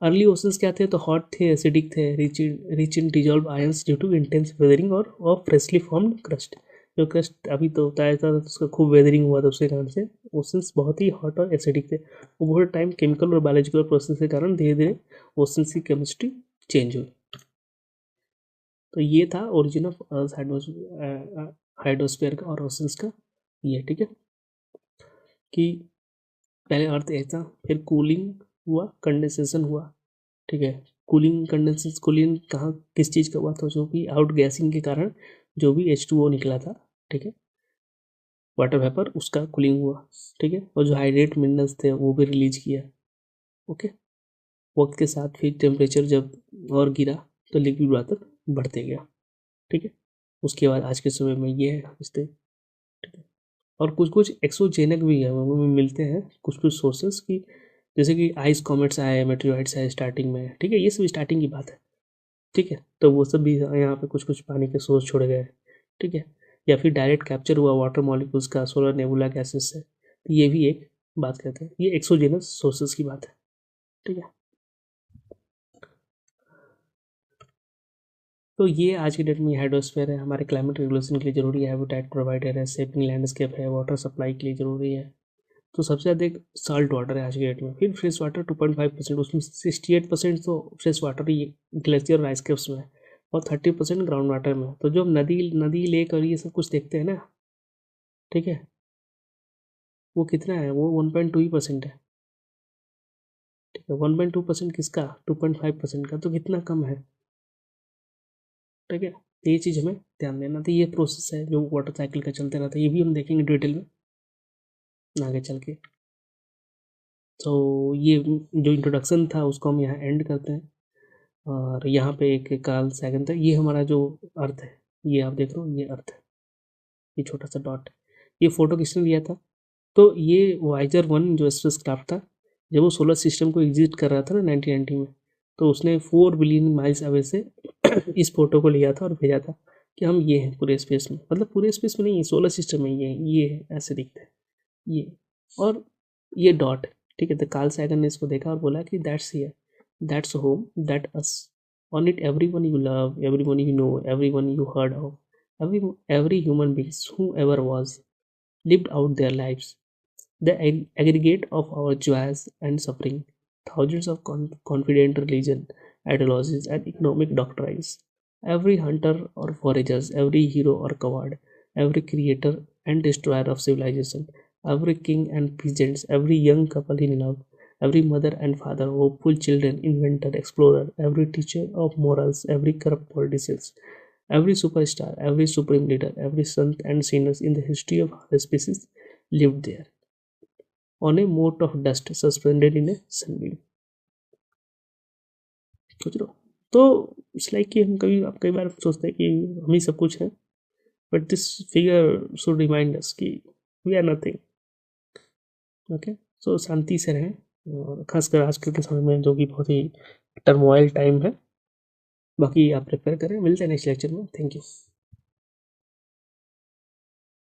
अर्ली ओशंस क्या थे, तो हॉट थे, एसिडिक थे, rich in dissolve ions due to intense weathering और ऑफ फ्रेशली फॉर्म्ड क्रस्ट। जो क्रस्ट अभी तो होता था, उसका खूब वेदरिंग हुआ था, उसके कारण से ओशंस बहुत ही हॉट और एसिडिक थे। ओवर टाइम केमिकल और बायोलॉजिकल प्रोसेस के कारण धीरे धीरे ओशंस की केमिस्ट्री चेंज हुई। तो ये था ओरिजिन ऑफ अर्थ हाइड्रोस्फीयर का और ओशंस का, ये ठीक है, कि पहले अर्थ ऐसा, फिर कूलिंग हुआ, कंडेंसेशन हुआ, ठीक है। कूलिंग कंडेंसेशन, कूलिंग कहाँ किस चीज़ का हुआ था, जो कि आउट गैसिंग के कारण जो भी H2O निकला था, ठीक है, वाटर वेपर, उसका कूलिंग हुआ, ठीक है, और जो हाइड्रेट मिनरल्स थे वो भी रिलीज किया, ओके। वक्त के साथ फिर टेम्परेचर जब और गिरा तो लिक्विड वाटर बढ़ते गया, ठीक है। उसके बाद आज के समय में ये है रिश्ते, ठीक है। और कुछ कुछ एक्सोजेनिक भी है, वो मिलते हैं कुछ कुछ सोर्सेस की, जैसे कि आइस कॉमेट्स आए, मेटेरोइड्स आए स्टार्टिंग में, ठीक है, ये सब स्टार्टिंग की बात है, ठीक है। तो वो सब भी यहाँ पे कुछ कुछ पानी के सोर्स छोड़े गए, ठीक है, या फिर डायरेक्ट कैप्चर हुआ वाटर मॉलिक्यूल्स का सोलर नेबुला गैसेस से, तो ये भी एक बात कहते हैं, ये एक्सोजेनस सोर्सेस की बात है, ठीक है। तो ये आज की डेट में हाइड्रोस्फीयर है, हमारे क्लाइमेट रेगुलेशन के लिए ज़रूरी है, हैबिटेट प्रोवाइडर है, सेविंग लैंडस्केप है, वाटर सप्लाई के लिए ज़रूरी है। तो सबसे ज़्यादा एक साल्ट वाटर है आज की डेट में। फिर फ्रेश वाटर 2.5%, उसमें 68% तो फ्रेश वाटर ही ग्लेशियर और आइस कैप्स में है, और 30% ग्राउंड वाटर में। तो जो हम नदी लेक और ये सब कुछ देखते हैं ना, ठीक है, वो कितना है, वो 1.2% है। ठीक है, 1.2% किसका, 2.5% का, तो कितना कम है। ठीक है, तो ये चीज़ हमें ध्यान देना। तो ये प्रोसेस है जो वाटर साइकिल का चलते रहता है, ये भी हम देखेंगे डिटेल में आगे चल के। तो ये जो इंट्रोडक्शन था उसको हम यहाँ एंड करते हैं, और यहाँ पे एक कार्ल सैगन था। ये हमारा जो अर्थ है, ये आप देख रहे हो, ये अर्थ है, ये छोटा सा डॉट। ये फोटो किसने लिया था, तो ये वाइजर 1 जो स्पेस क्राफ्ट था, जब वो सोलर सिस्टम को एग्जिट कर रहा था ना 1990 में, तो उसने 4 बिलियन माइल्स अवे से इस फोटो को लिया था और भेजा था कि हम ये हैं पूरे स्पेस में, मतलब पूरे स्पेस में नहीं, सोलर सिस्टम में ये है, ऐसे दिखते हैं ये, और ये डॉट। ठीक है, तो कार्ल सैगन ने इसको देखा और बोला कि that's here, that's home, that us, on it everyone you love, everyone you know, everyone you heard of, every human beings who ever was lived out their lives, the aggregate of our joys and suffering, thousands of confident religion, ideologies, and economic doctrines. Every hunter or foragers, every hero or coward, every creator and destroyer of civilization, every king and peasants, every young couple in love, every mother and father, hopeful children, inventor, explorer, every teacher of morals, every corrupt politicians, every superstar, every supreme leader, every sant and sinners in the history of the species lived there on a mote of dust suspended in a sunbeam. सोच रहे हो, तो it's like कि हम कई बार सोचते हैं कि हम ही सब कुछ है, but this figure should remind us कि वी आर नथिंग। ओके, सो शांति से रहें, और खासकर आजकल के समय में जो कि बहुत ही टर्मोइल टाइम है। बाकी आप प्रिपेयर करें, मिलते हैं नेक्स्ट लेक्चर में। Thank you.